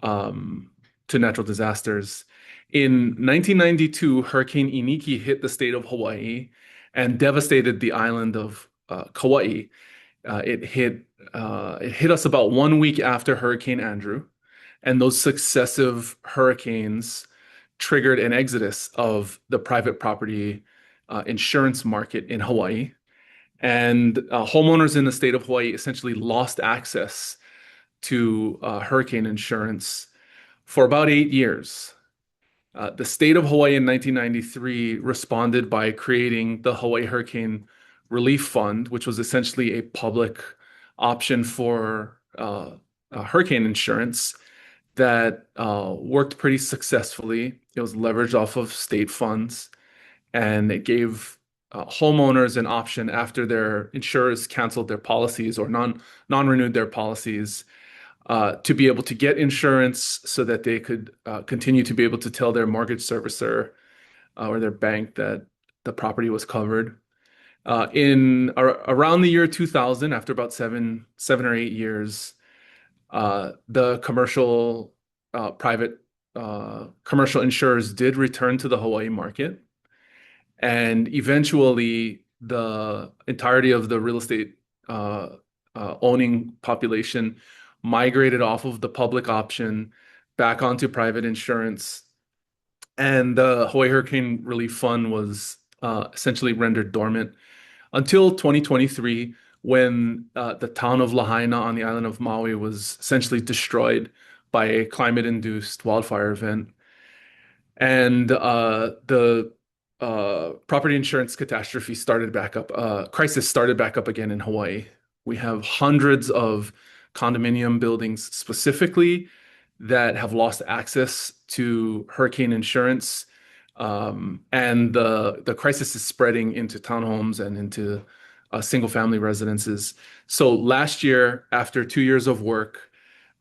natural disasters. In 1992, Hurricane Iniki hit the state of Hawaii and devastated the island of Kauai. It hit us about 1 week after Hurricane Andrew, and those successive hurricanes triggered an exodus of the private property insurance market in Hawaii. And homeowners in the state of Hawaii essentially lost access to hurricane insurance for about 8 years. The state of Hawaii in 1993 responded by creating the Hawaii Hurricane Relief Fund, which was essentially a public option for hurricane insurance that worked pretty successfully. It was leveraged off of state funds, and it gave homeowners an option after their insurers canceled their policies or non-renewed their policies to be able to get insurance so that they could continue to be able to tell their mortgage servicer or their bank that the property was covered. Around the year 2000, after about seven or 8 years, the private commercial insurers did return to the Hawaii market. And eventually, the entirety of the real estate owning population migrated off of the public option back onto private insurance. And the Hawaii Hurricane Relief Fund was essentially rendered dormant until 2023, when the town of Lahaina on the island of Maui was essentially destroyed by a climate-induced wildfire event. And the property insurance catastrophe crisis started back up again in Hawaii. We have hundreds of condominium buildings specifically that have lost access to hurricane insurance. And the crisis is spreading into townhomes and into single family residences. So last year, after 2 years of work,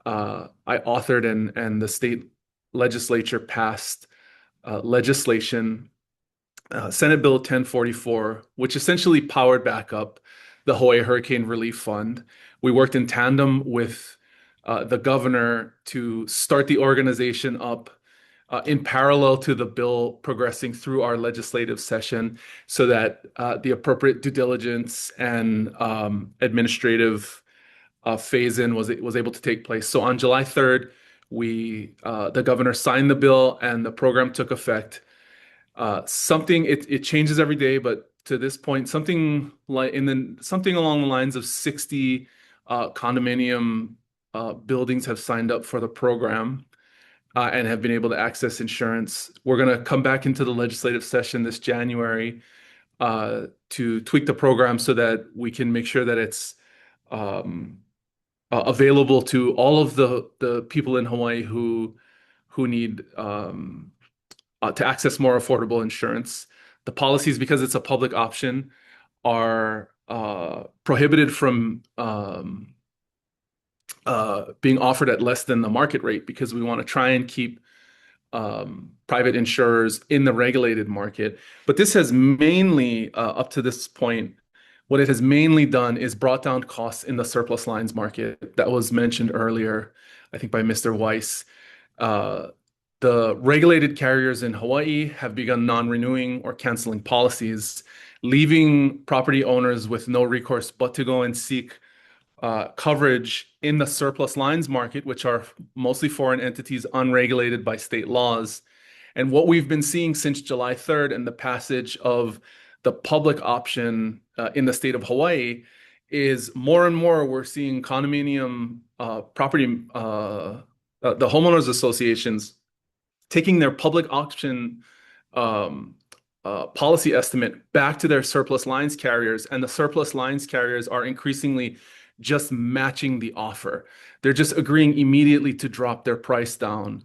I authored and the state legislature passed legislation, Senate Bill 1044, which essentially powered back up the Hawaii Hurricane Relief Fund. We worked in tandem with the governor to start the organization up in parallel to the bill progressing through our legislative session so that the appropriate due diligence and administrative phase-in was able to take place. So on July 3rd, the governor signed the bill and the program took effect. It changes every day, but to this point, something along the lines of 60 condominium buildings have signed up for the program and have been able to access insurance. We're going to come back into the legislative session this January to tweak the program so that we can make sure that it's available to all of the people in Hawaii who need to access more affordable insurance. The policies, because it's a public option, are prohibited from being offered at less than the market rate because we want to try and keep private insurers in the regulated market. But this has mainly, up to this point, what it has mainly done is brought down costs in the surplus lines market that was mentioned earlier, I think by Mr. Weiss. The regulated carriers in Hawaii have begun non-renewing or canceling policies, leaving property owners with no recourse but to go and seek coverage in the surplus lines market, which are mostly foreign entities unregulated by state laws. And what we've been seeing since July 3rd and the passage of the public option in the state of Hawaii is more and more we're seeing condominium property, the homeowners associations taking their public option policy estimate back to their surplus lines carriers, and the surplus lines carriers are increasingly just matching the offer. They're just agreeing immediately to drop their price down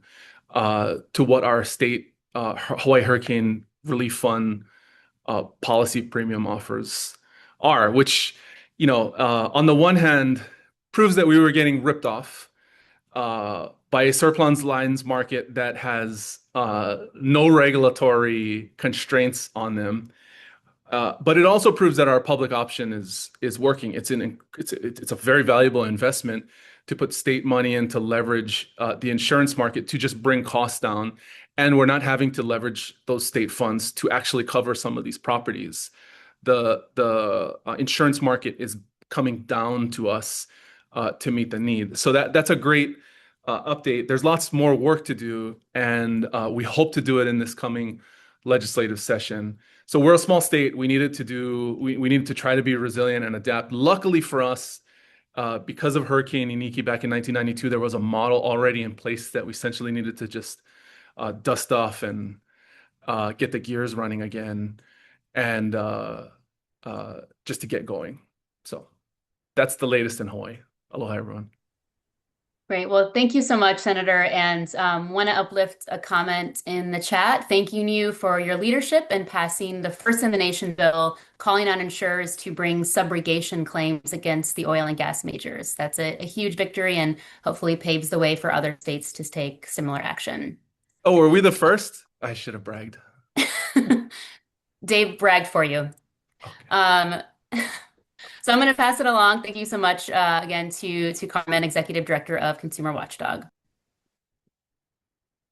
to what our state Hawaii Hurricane Relief Fund policy premium offers are, which, on the one hand, proves that we were getting ripped off by a surplus lines market that has no regulatory constraints on them. But it also proves that our public option is working. It's a very valuable investment to put state money in to leverage the insurance market to just bring costs down. And we're not having to leverage those state funds to actually cover some of these properties. The insurance market is coming down to us to meet the need. So that's a great update. There's lots more work to do, and we hope to do it in this coming legislative session. So we're a small state. We needed to try to be resilient and adapt. Luckily for us, because of Hurricane Iniki back in 1992, there was a model already in place that we essentially needed to just dust off and get the gears running again, and just to get going. So that's the latest in Hawaii. Aloha, everyone. Great. Well, thank you so much, Senator. And want to uplift a comment in the chat, thanking you for your leadership and passing the first in the nation bill, calling on insurers to bring subrogation claims against the oil and gas majors. That's a huge victory and hopefully paves the way for other states to take similar action. Oh, were we the first? I should have bragged. Dave bragged for you. Okay. So I'm going to pass it along. Thank you so much again to Carmen, Executive Director of Consumer Watchdog.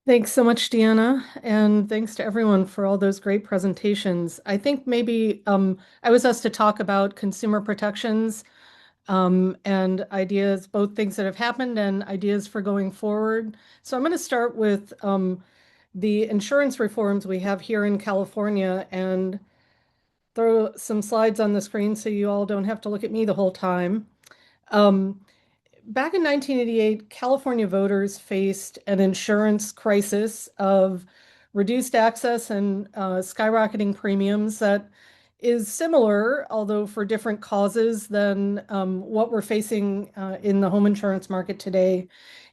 Thanks so much, Deanna, and thanks to everyone for all those great presentations. I think maybe I was asked to talk about consumer protections and ideas, both things that have happened and ideas for going forward. So I'm going to start with the insurance reforms we have here in California and throw some slides on the screen so you all don't have to look at me the whole time. Back in 1988, California voters faced an insurance crisis of reduced access and skyrocketing premiums that is similar, although for different causes than what we're facing in the home insurance market today.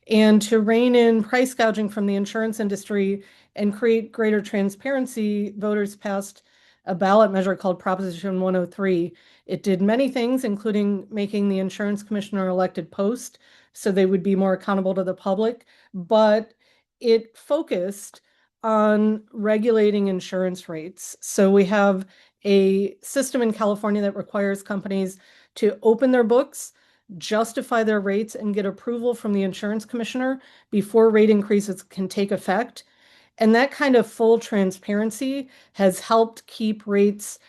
And to rein in price gouging from the insurance industry and create greater transparency, voters passed a ballot measure called Proposition 103. It did many things, including making the insurance commissioner elected post, so they would be more accountable to the public, but it focused on regulating insurance rates. So we have a system in California that requires companies to open their books, justify their rates, and get approval from the insurance commissioner before rate increases can take effect. And that kind of full transparency has helped keep rates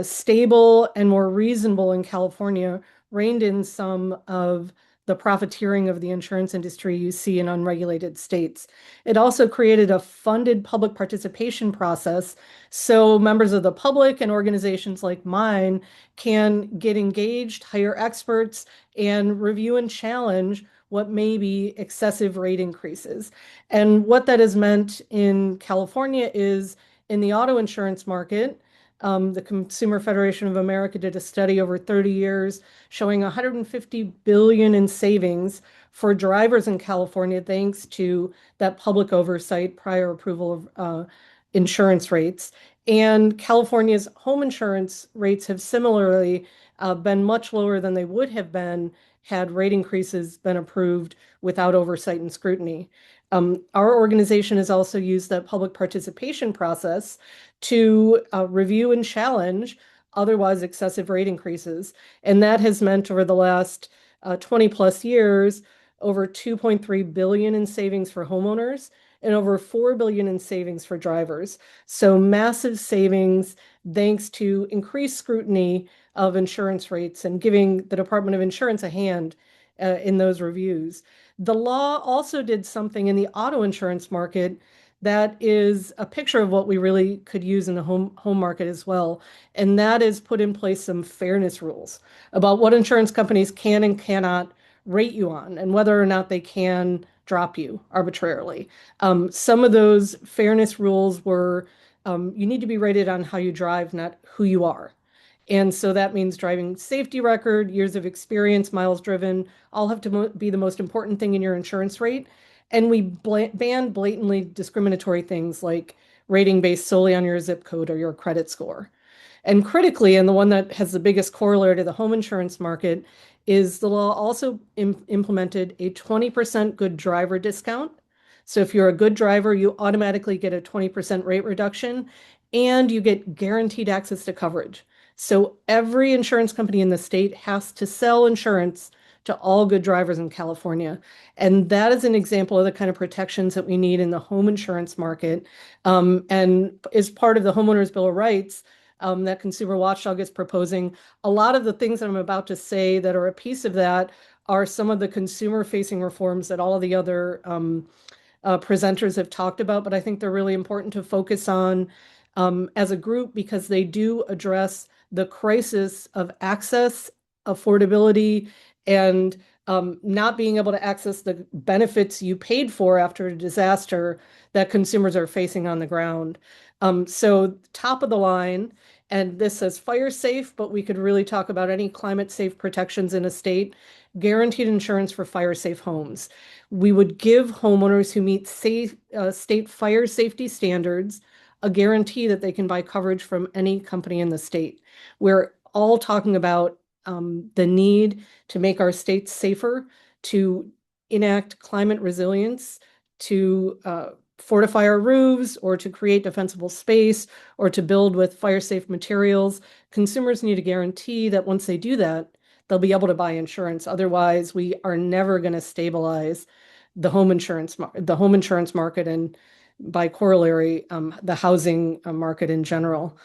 stable and more reasonable in California, reined in some of the profiteering of the insurance industry you see in unregulated states. It also created a funded public participation process so members of the public and organizations like mine can get engaged, hire experts, and review and challenge what may be excessive rate increases. And what that has meant in California is in the auto insurance market, the Consumer Federation of America did a study over 30 years showing 150 billion in savings for drivers in California thanks to that public oversight prior approval of insurance rates. And California's home insurance rates have similarly been much lower than they would have been had rate increases been approved without oversight and scrutiny. Our organization has also used that public participation process to review and challenge otherwise excessive rate increases. And that has meant over the last 20 plus years, over 2.3 billion in savings for homeowners and over 4 billion in savings for drivers. So massive savings thanks to increased scrutiny of insurance rates and giving the Department of Insurance a hand in those reviews. The law also did something in the auto insurance market that is a picture of what we really could use in the home market as well. And that is put in place some fairness rules about what insurance companies can and cannot rate you on and whether or not they can drop you arbitrarily. Some of those fairness rules were you need to be rated on how you drive, not who you are. And so that means driving safety record, years of experience, miles driven, all have to be the most important thing in your insurance rate. And we ban blatantly discriminatory things like rating based solely on your zip code or your credit score. And critically, and the one that has the biggest corollary to the home insurance market, is the law also implemented a 20% good driver discount. So if you're a good driver, you automatically get a 20% rate reduction and you get guaranteed access to coverage. So every insurance company in the state has to sell insurance to all good drivers in California. And that is an example of the kind of protections that we need in the home insurance market, and is part of the Homeowners Bill of Rights that Consumer Watchdog is proposing. A lot of the things that I'm about to say that are a piece of that are some of the consumer-facing reforms that all of the other presenters have talked about, but I think they're really important to focus on as a group because they do address the crisis of access, affordability, and not being able to access the benefits you paid for after a disaster that consumers are facing on the ground. So top of the line, and this says fire safe, but we could really talk about any climate safe protections in a state, guaranteed insurance for fire safe homes. We would give homeowners who meet state fire safety standards a guarantee that they can buy coverage from any company in the state. We're all talking about the need to make our states safer, to enact climate resilience, to fortify our roofs, or to create defensible space, or to build with fire-safe materials. Consumers need a guarantee that once they do that, they'll be able to buy insurance. Otherwise, we are never going to stabilize the home insurance market, and by corollary, the housing market in general.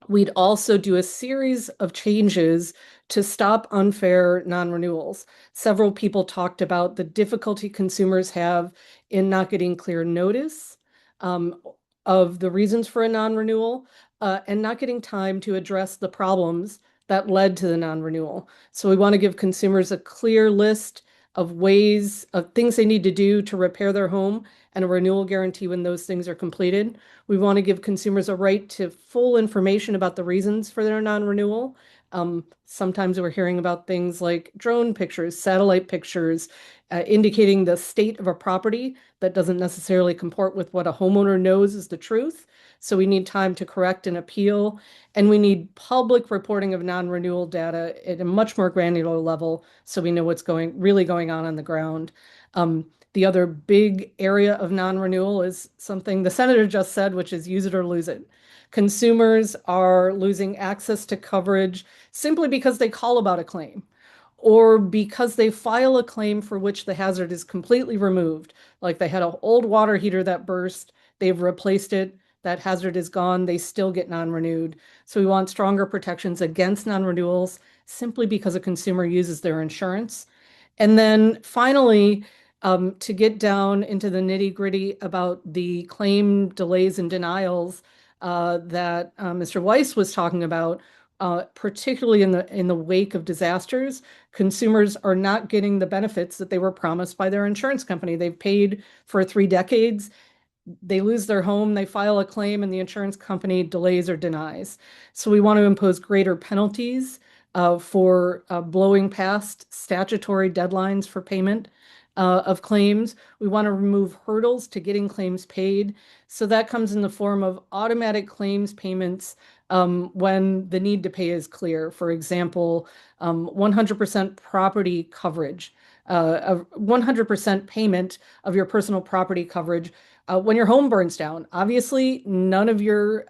We'd also do a series of changes to stop unfair non-renewals. Several people talked about the difficulty consumers have in not getting clear notice of the reasons for a non-renewal and not getting time to address the problems that led to the non-renewal. So we want to give consumers a clear list of ways, of things they need to do to repair their home and a renewal guarantee when those things are completed. We want to give consumers a right to full information about the reasons for their non-renewal Sometimes we're hearing about things like drone pictures, satellite pictures, indicating the state of a property that doesn't necessarily comport with what a homeowner knows is the truth. So we need time to correct and appeal, and we need public reporting of non-renewal data at a much more granular level so we know what's really going on the ground. The other big area of non-renewal is something the senator just said, which is use it or lose it. Consumers are losing access to coverage simply because they call about a claim or because they file a claim for which the hazard is completely removed. Like they had an old water heater that burst, they've replaced it, that hazard is gone, they still get non-renewed. So we want stronger protections against non-renewals simply because a consumer uses their insurance. And then finally, to get down into the nitty-gritty about the claim delays and denials that Mr. Weiss was talking about, particularly in the wake of disasters, consumers are not getting the benefits that they were promised by their insurance company. They've paid for 3 decades. They lose their home, they file a claim, and the insurance company delays or denies. So we want to impose greater penalties for blowing past statutory deadlines for payment of claims. We want to remove hurdles to getting claims paid. So that comes in the form of automatic claims payments when the need to pay is clear. For example, 100% property coverage, 100% payment of your personal property coverage when your home burns down. Obviously, none of your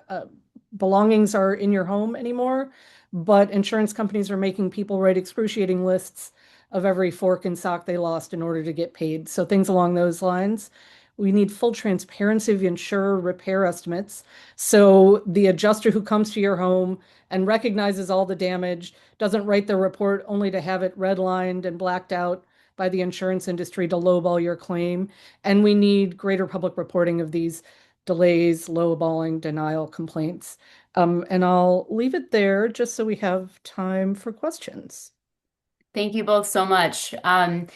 belongings are in your home anymore, but insurance companies are making people write excruciating lists of every fork and sock they lost in order to get paid. So things along those lines. We need full transparency of insurer repair estimates. So the adjuster who comes to your home and recognizes all the damage doesn't write the report only to have it redlined and blacked out by the insurance industry to lowball your claim. And we need greater public reporting of these delays, lowballing, denial complaints. And I'll leave it there just so we have time for questions. Thank you both so much. So I'm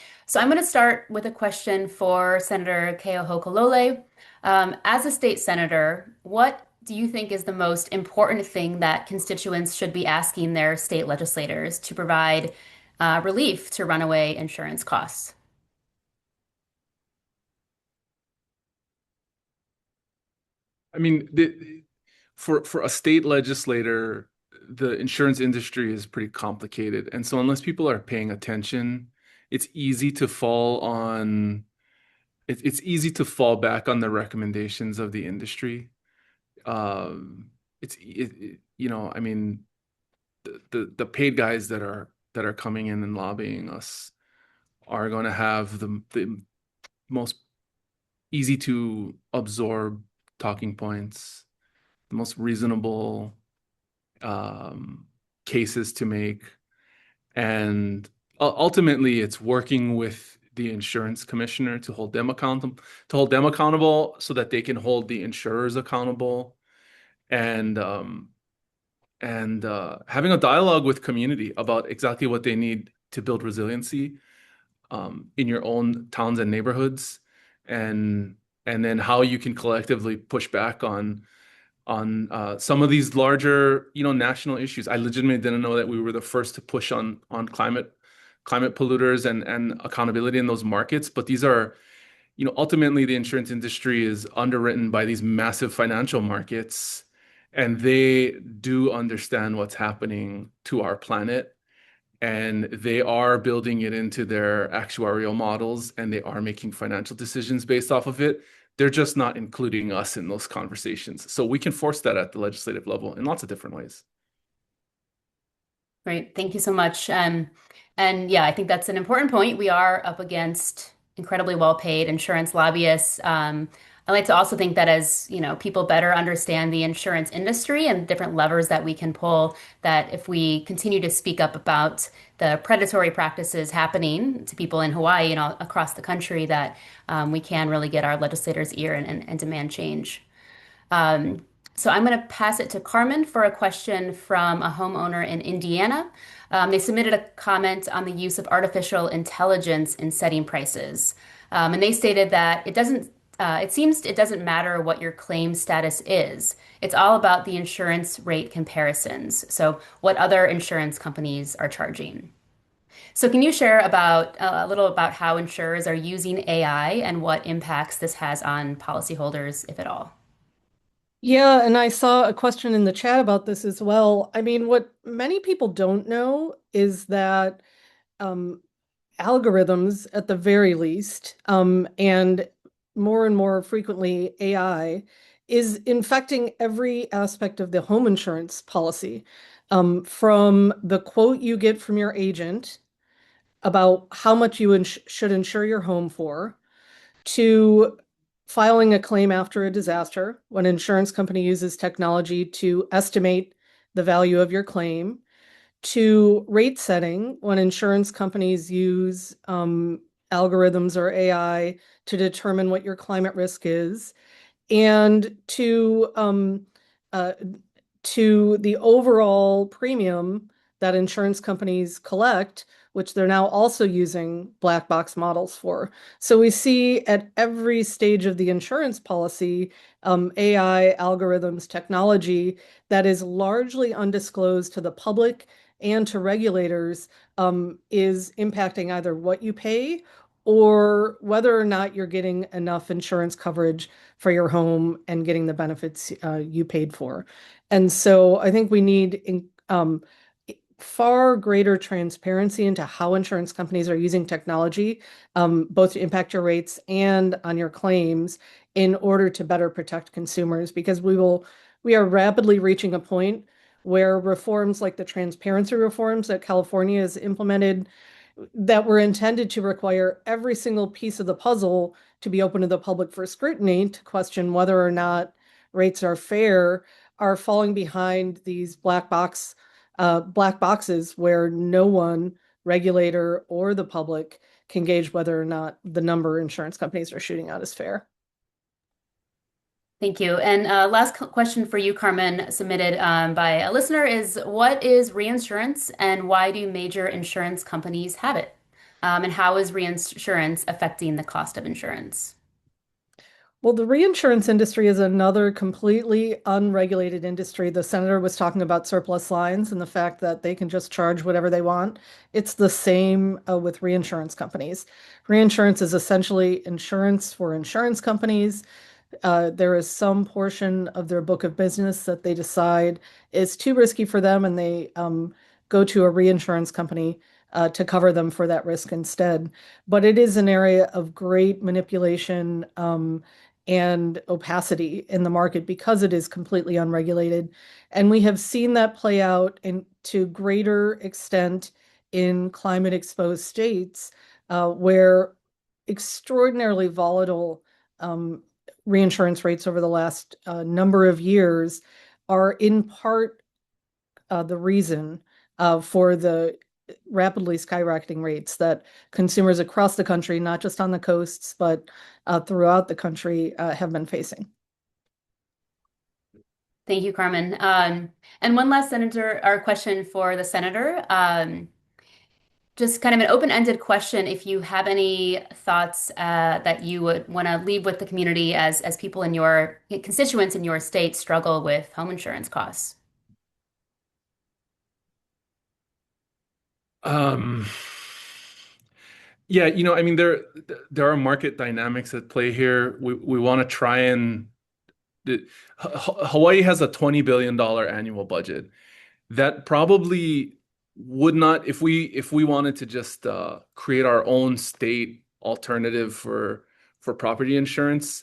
going to start with a question for Senator Keohokālole. As a state senator, what do you think is the most important thing that constituents should be asking their state legislators to provide relief to runaway insurance costs? I mean, for a state legislator, the insurance industry is pretty complicated. And so unless people are paying attention, it's easy to it's easy to fall back on the recommendations of the industry. I mean, the paid guys that are coming in and lobbying us are going to have the most easy to absorb talking points, the most reasonable cases to make. And ultimately, it's working with the insurance commissioner to hold them accountable so that they can hold the insurers accountable. And having a dialogue with community about exactly what they need to build resiliency in your own towns and neighborhoods, and then how you can collectively push back on some of these larger, national issues. I legitimately didn't know that we were the first to push on climate polluters and accountability in those markets. But these are, ultimately the insurance industry is underwritten by these massive financial markets, and they do understand what's happening to our planet, and they are building it into their actuarial models, and they are making financial decisions based off of it. They're just not including us in those conversations. So we can force that at the legislative level in lots of different ways. Great. Thank you so much. And yeah, I think that's an important point. We are up against incredibly well-paid insurance lobbyists. I like to also think that as, people better understand the insurance industry and different levers that we can pull, that if we continue to speak up about the predatory practices happening to people in Hawaii and across the country, that we can really get our legislators' ear and demand change. So I'm going to pass it to Carmen for a question from a homeowner in Indiana. They submitted a comment on the use of artificial intelligence in setting prices. And they stated that it doesn't it seems it doesn't matter what your claim status is. It's all about the insurance rate comparisons. So, what other insurance companies are charging. So, can you share about a little about how insurers are using AI and what impacts this has on policyholders, if at all? Yeah, and I saw a question in the chat about this as well. I mean, what many people don't know is that um, algorithms, at the very least, and more frequently AI, is infecting every aspect of the home insurance policy, from the quote you get from your agent about how much you should insure your home for, to filing a claim after a disaster when an insurance company uses technology to estimate the value of your claim, to rate setting when insurance companies use algorithms or AI to determine what your climate risk is, and uh, to the overall premium that insurance companies collect, which they're now also using black box models for. So we see at every stage of the insurance policy, AI, algorithms, technology that is largely undisclosed to the public and to regulators, is impacting either what you pay or whether or not you're getting enough insurance coverage for your home and getting the benefits you paid for. And so I think we need far greater transparency into how insurance companies are using technology, both to impact your rates and on your claims, in order to better protect consumers, because we are rapidly reaching a point where reforms like the transparency reforms that California has implemented, that were intended to require every single piece of the puzzle to be open to the public for scrutiny to question whether or not rates are fair, are falling behind these black boxes where no one, regulator or the public, can gauge whether or not the number insurance companies are shooting out is fair. Thank you. And last question for you, Carmen, submitted by a listener is, what is reinsurance and why do major insurance companies have it? And how is reinsurance affecting the cost of insurance? Well, the reinsurance industry is another completely unregulated industry. The senator was talking about surplus lines and the fact that they can just charge whatever they want. It's the same with reinsurance companies. Reinsurance is essentially insurance for insurance companies. There is some portion of their book of business that they decide is too risky for them, and they go to a reinsurance company to cover them for that risk instead. But it is an area of great manipulation and opacity in the market because it is completely unregulated. And we have seen that play out to greater extent in climate exposed states where extraordinarily volatile reinsurance rates over the last number of years are in part the reason for the rapidly skyrocketing rates that consumers across the country, not just on the coasts, but throughout the country, have been facing. Thank you, Carmen. And one last senator or question for the senator. Just kind of an open-ended question. If you have any thoughts that you would want to leave with the community as people in your constituents in your state struggle with home insurance costs. Um, yeah, I mean, there are market dynamics at play here. We want to try and Hawaii has a $20 billion annual budget. That probably would not, if we wanted to just create our own state alternative for property insurance,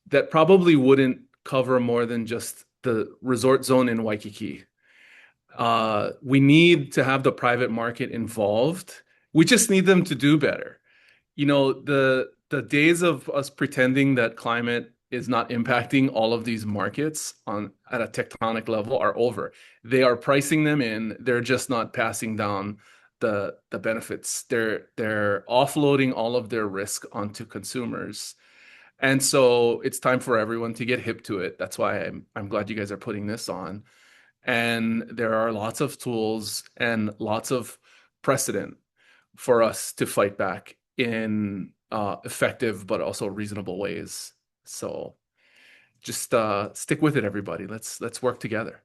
that probably wouldn't cover more than just the resort zone in Waikiki. We need to have the private market involved. We just need them to do better. The days of us pretending that climate is not impacting all of these markets at a tectonic level are over. They are pricing them in. They're just not passing down the benefits. They're offloading all of their risk onto consumers. And so it's time for everyone to get hip to it. That's why I'm glad you guys are putting this on. And there are lots of tools and lots of precedent for us to fight back in effective but also reasonable ways. So just stick with it, everybody. Let's work together.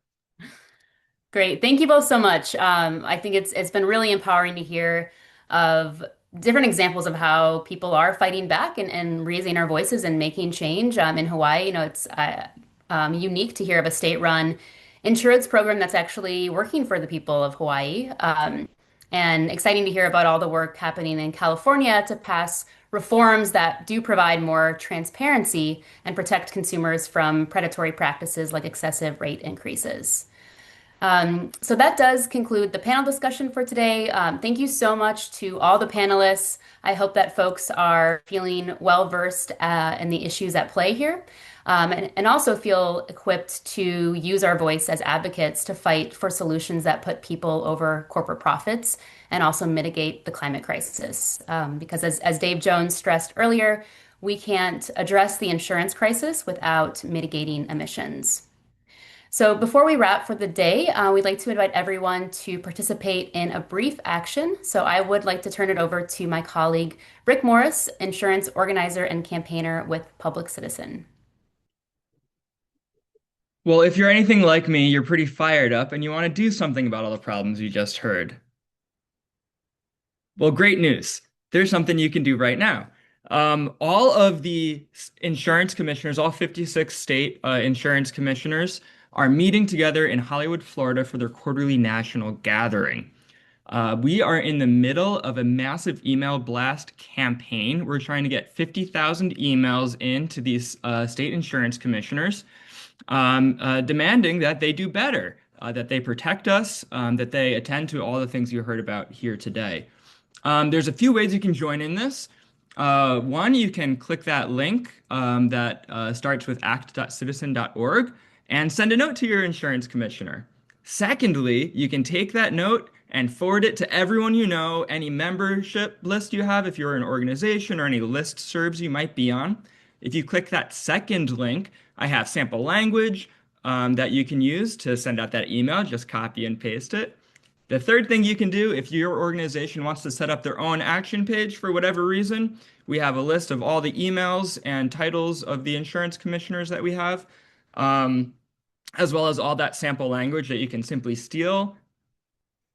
Great. Thank you both so much. I think it's been really empowering to hear of different examples of how people are fighting back and raising our voices and making change. In Hawaii, it's unique to hear of a state-run insurance program that's actually working for the people of Hawaii. And exciting to hear about all the work happening in California to pass reforms that do provide more transparency and protect consumers from predatory practices like excessive rate increases. So that does conclude the panel discussion for today. Thank you so much to all the panelists. I hope that folks are feeling well versed in the issues at play here, and also feel equipped to use our voice as advocates to fight for solutions that put people over corporate profits and also mitigate the climate crisis. Because as Dave Jones stressed earlier, we can't address the insurance crisis without mitigating emissions. So before we wrap for the day, we'd like to invite everyone to participate in a brief action. So I would like to turn it over to my colleague, Rick Morris, insurance organizer and campaigner with Public Citizen. Well, if you're anything like me, you're pretty fired up and you want to do something about all the problems you just heard. Well, great news. There's something you can do right now. All of the insurance commissioners, all 56 state insurance commissioners, are meeting together in Hollywood, Florida for their quarterly national gathering. We are in the middle of a massive email blast campaign. We're trying to get 50,000 emails into these state insurance commissioners, demanding that they do better, that they protect us, that they attend to all the things you heard about here today. There's a few ways you can join in this. One, you can click that link that starts with act.citizen.org and send a note to your insurance commissioner. Secondly, you can take that note and forward it to everyone you know, any membership list you have, if you're an organization, or any listservs you might be on. If you click that second link, I have sample language that you can use to send out that email. Just copy and paste it. The third thing you can do, if your organization wants to set up their own action page for whatever reason, we have a list of all the emails and titles of the insurance commissioners that we have, as well as all that sample language that you can simply steal,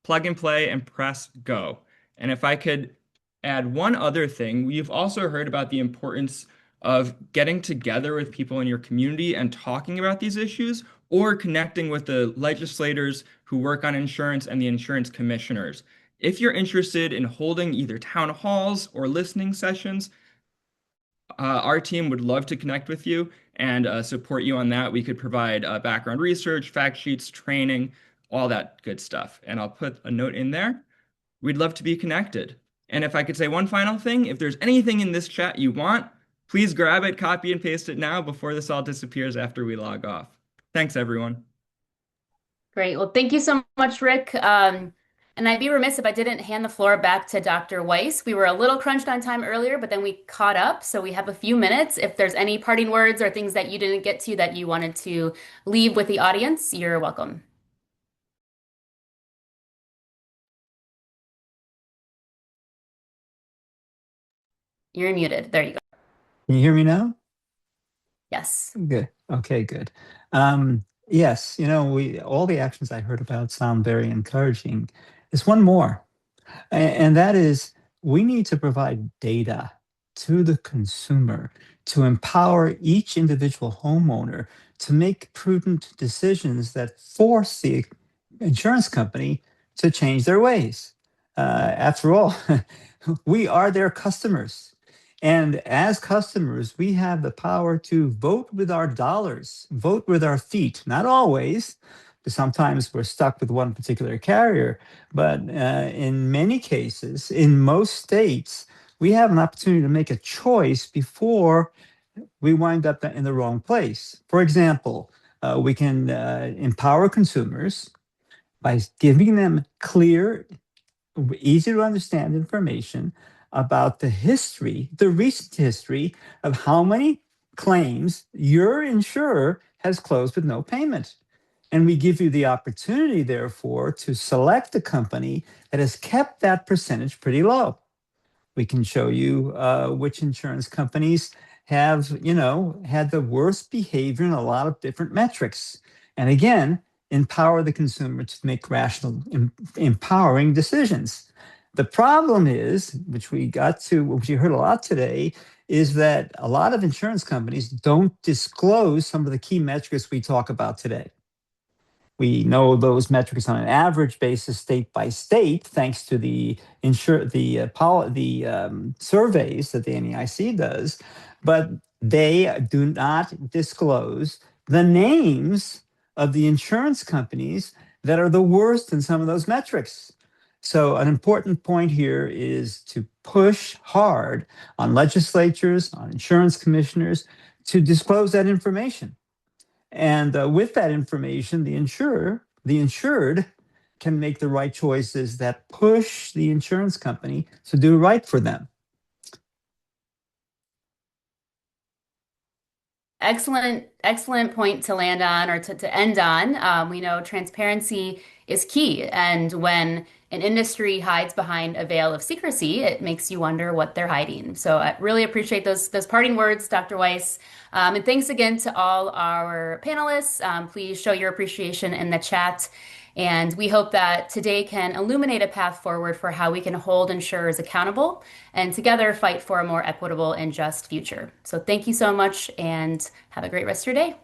plug and play, and press go. And if I could add one other thing, we've also heard about the importance of getting together with people in your community and talking about these issues, or connecting with the legislators who work on insurance and the insurance commissioners. If you're interested in holding either town halls or listening sessions, our team would love to connect with you and support you on that. We could provide background research, fact sheets, training, all that good stuff. And I'll put a note in there. We'd love to be connected. And if I could say one final thing, if there's anything in this chat you want, please grab it, copy and paste it now before this all disappears after we log off. Thanks, everyone. Great. Well, thank you so much, Rick. And I'd be remiss if I didn't hand the floor back to Dr. Weiss. We were a little crunched on time earlier, but then we caught up. So we have a few minutes. If there's any parting words or things that you didn't get to that you wanted to leave with the audience, you're welcome. You're muted. There you go. Can you hear me now? Yes. Good. Okay, good. Yes, all the actions I heard about sound very encouraging. There's one more, and that is we need to provide data to the consumer to empower each individual homeowner to make prudent decisions that force the insurance company to change their ways. After all, we are their customers. And as customers, we have the power to vote with our dollars, vote with our feet. Not always, because sometimes we're stuck with one particular carrier. But in many cases, in most states, we have an opportunity to make a choice before we wind up in the wrong place. For example, we can empower consumers by giving them clear, easy to understand information about the history, the recent history of how many claims your insurer has closed with no payment. And we give you the opportunity, therefore, to select a company that has kept that percentage pretty low. We can show you which insurance companies have, had the worst behavior in a lot of different metrics. And again, empower the consumer to make rational, empowering decisions. The problem is, which we heard a lot today, is that a lot of insurance companies don't disclose some of the key metrics we talk about today. We know those metrics on an average basis, state by state, thanks to the surveys that the NAIC does, but they do not disclose the names of the insurance companies that are the worst in some of those metrics. So an important point here is to push hard on legislatures, on insurance commissioners to disclose that information. And with that information, the insured can make the right choices that push the insurance company to do right for them. Excellent point to land on or to end on. We know transparency is key. And when an industry hides behind a veil of secrecy, it makes you wonder what they're hiding. So I really appreciate those parting words, Dr. Weiss. And thanks again to all our panelists. Please show your appreciation in the chat. And we hope that today can illuminate a path forward for how we can hold insurers accountable and together fight for a more equitable and just future. So thank you so much and have a great rest of your day.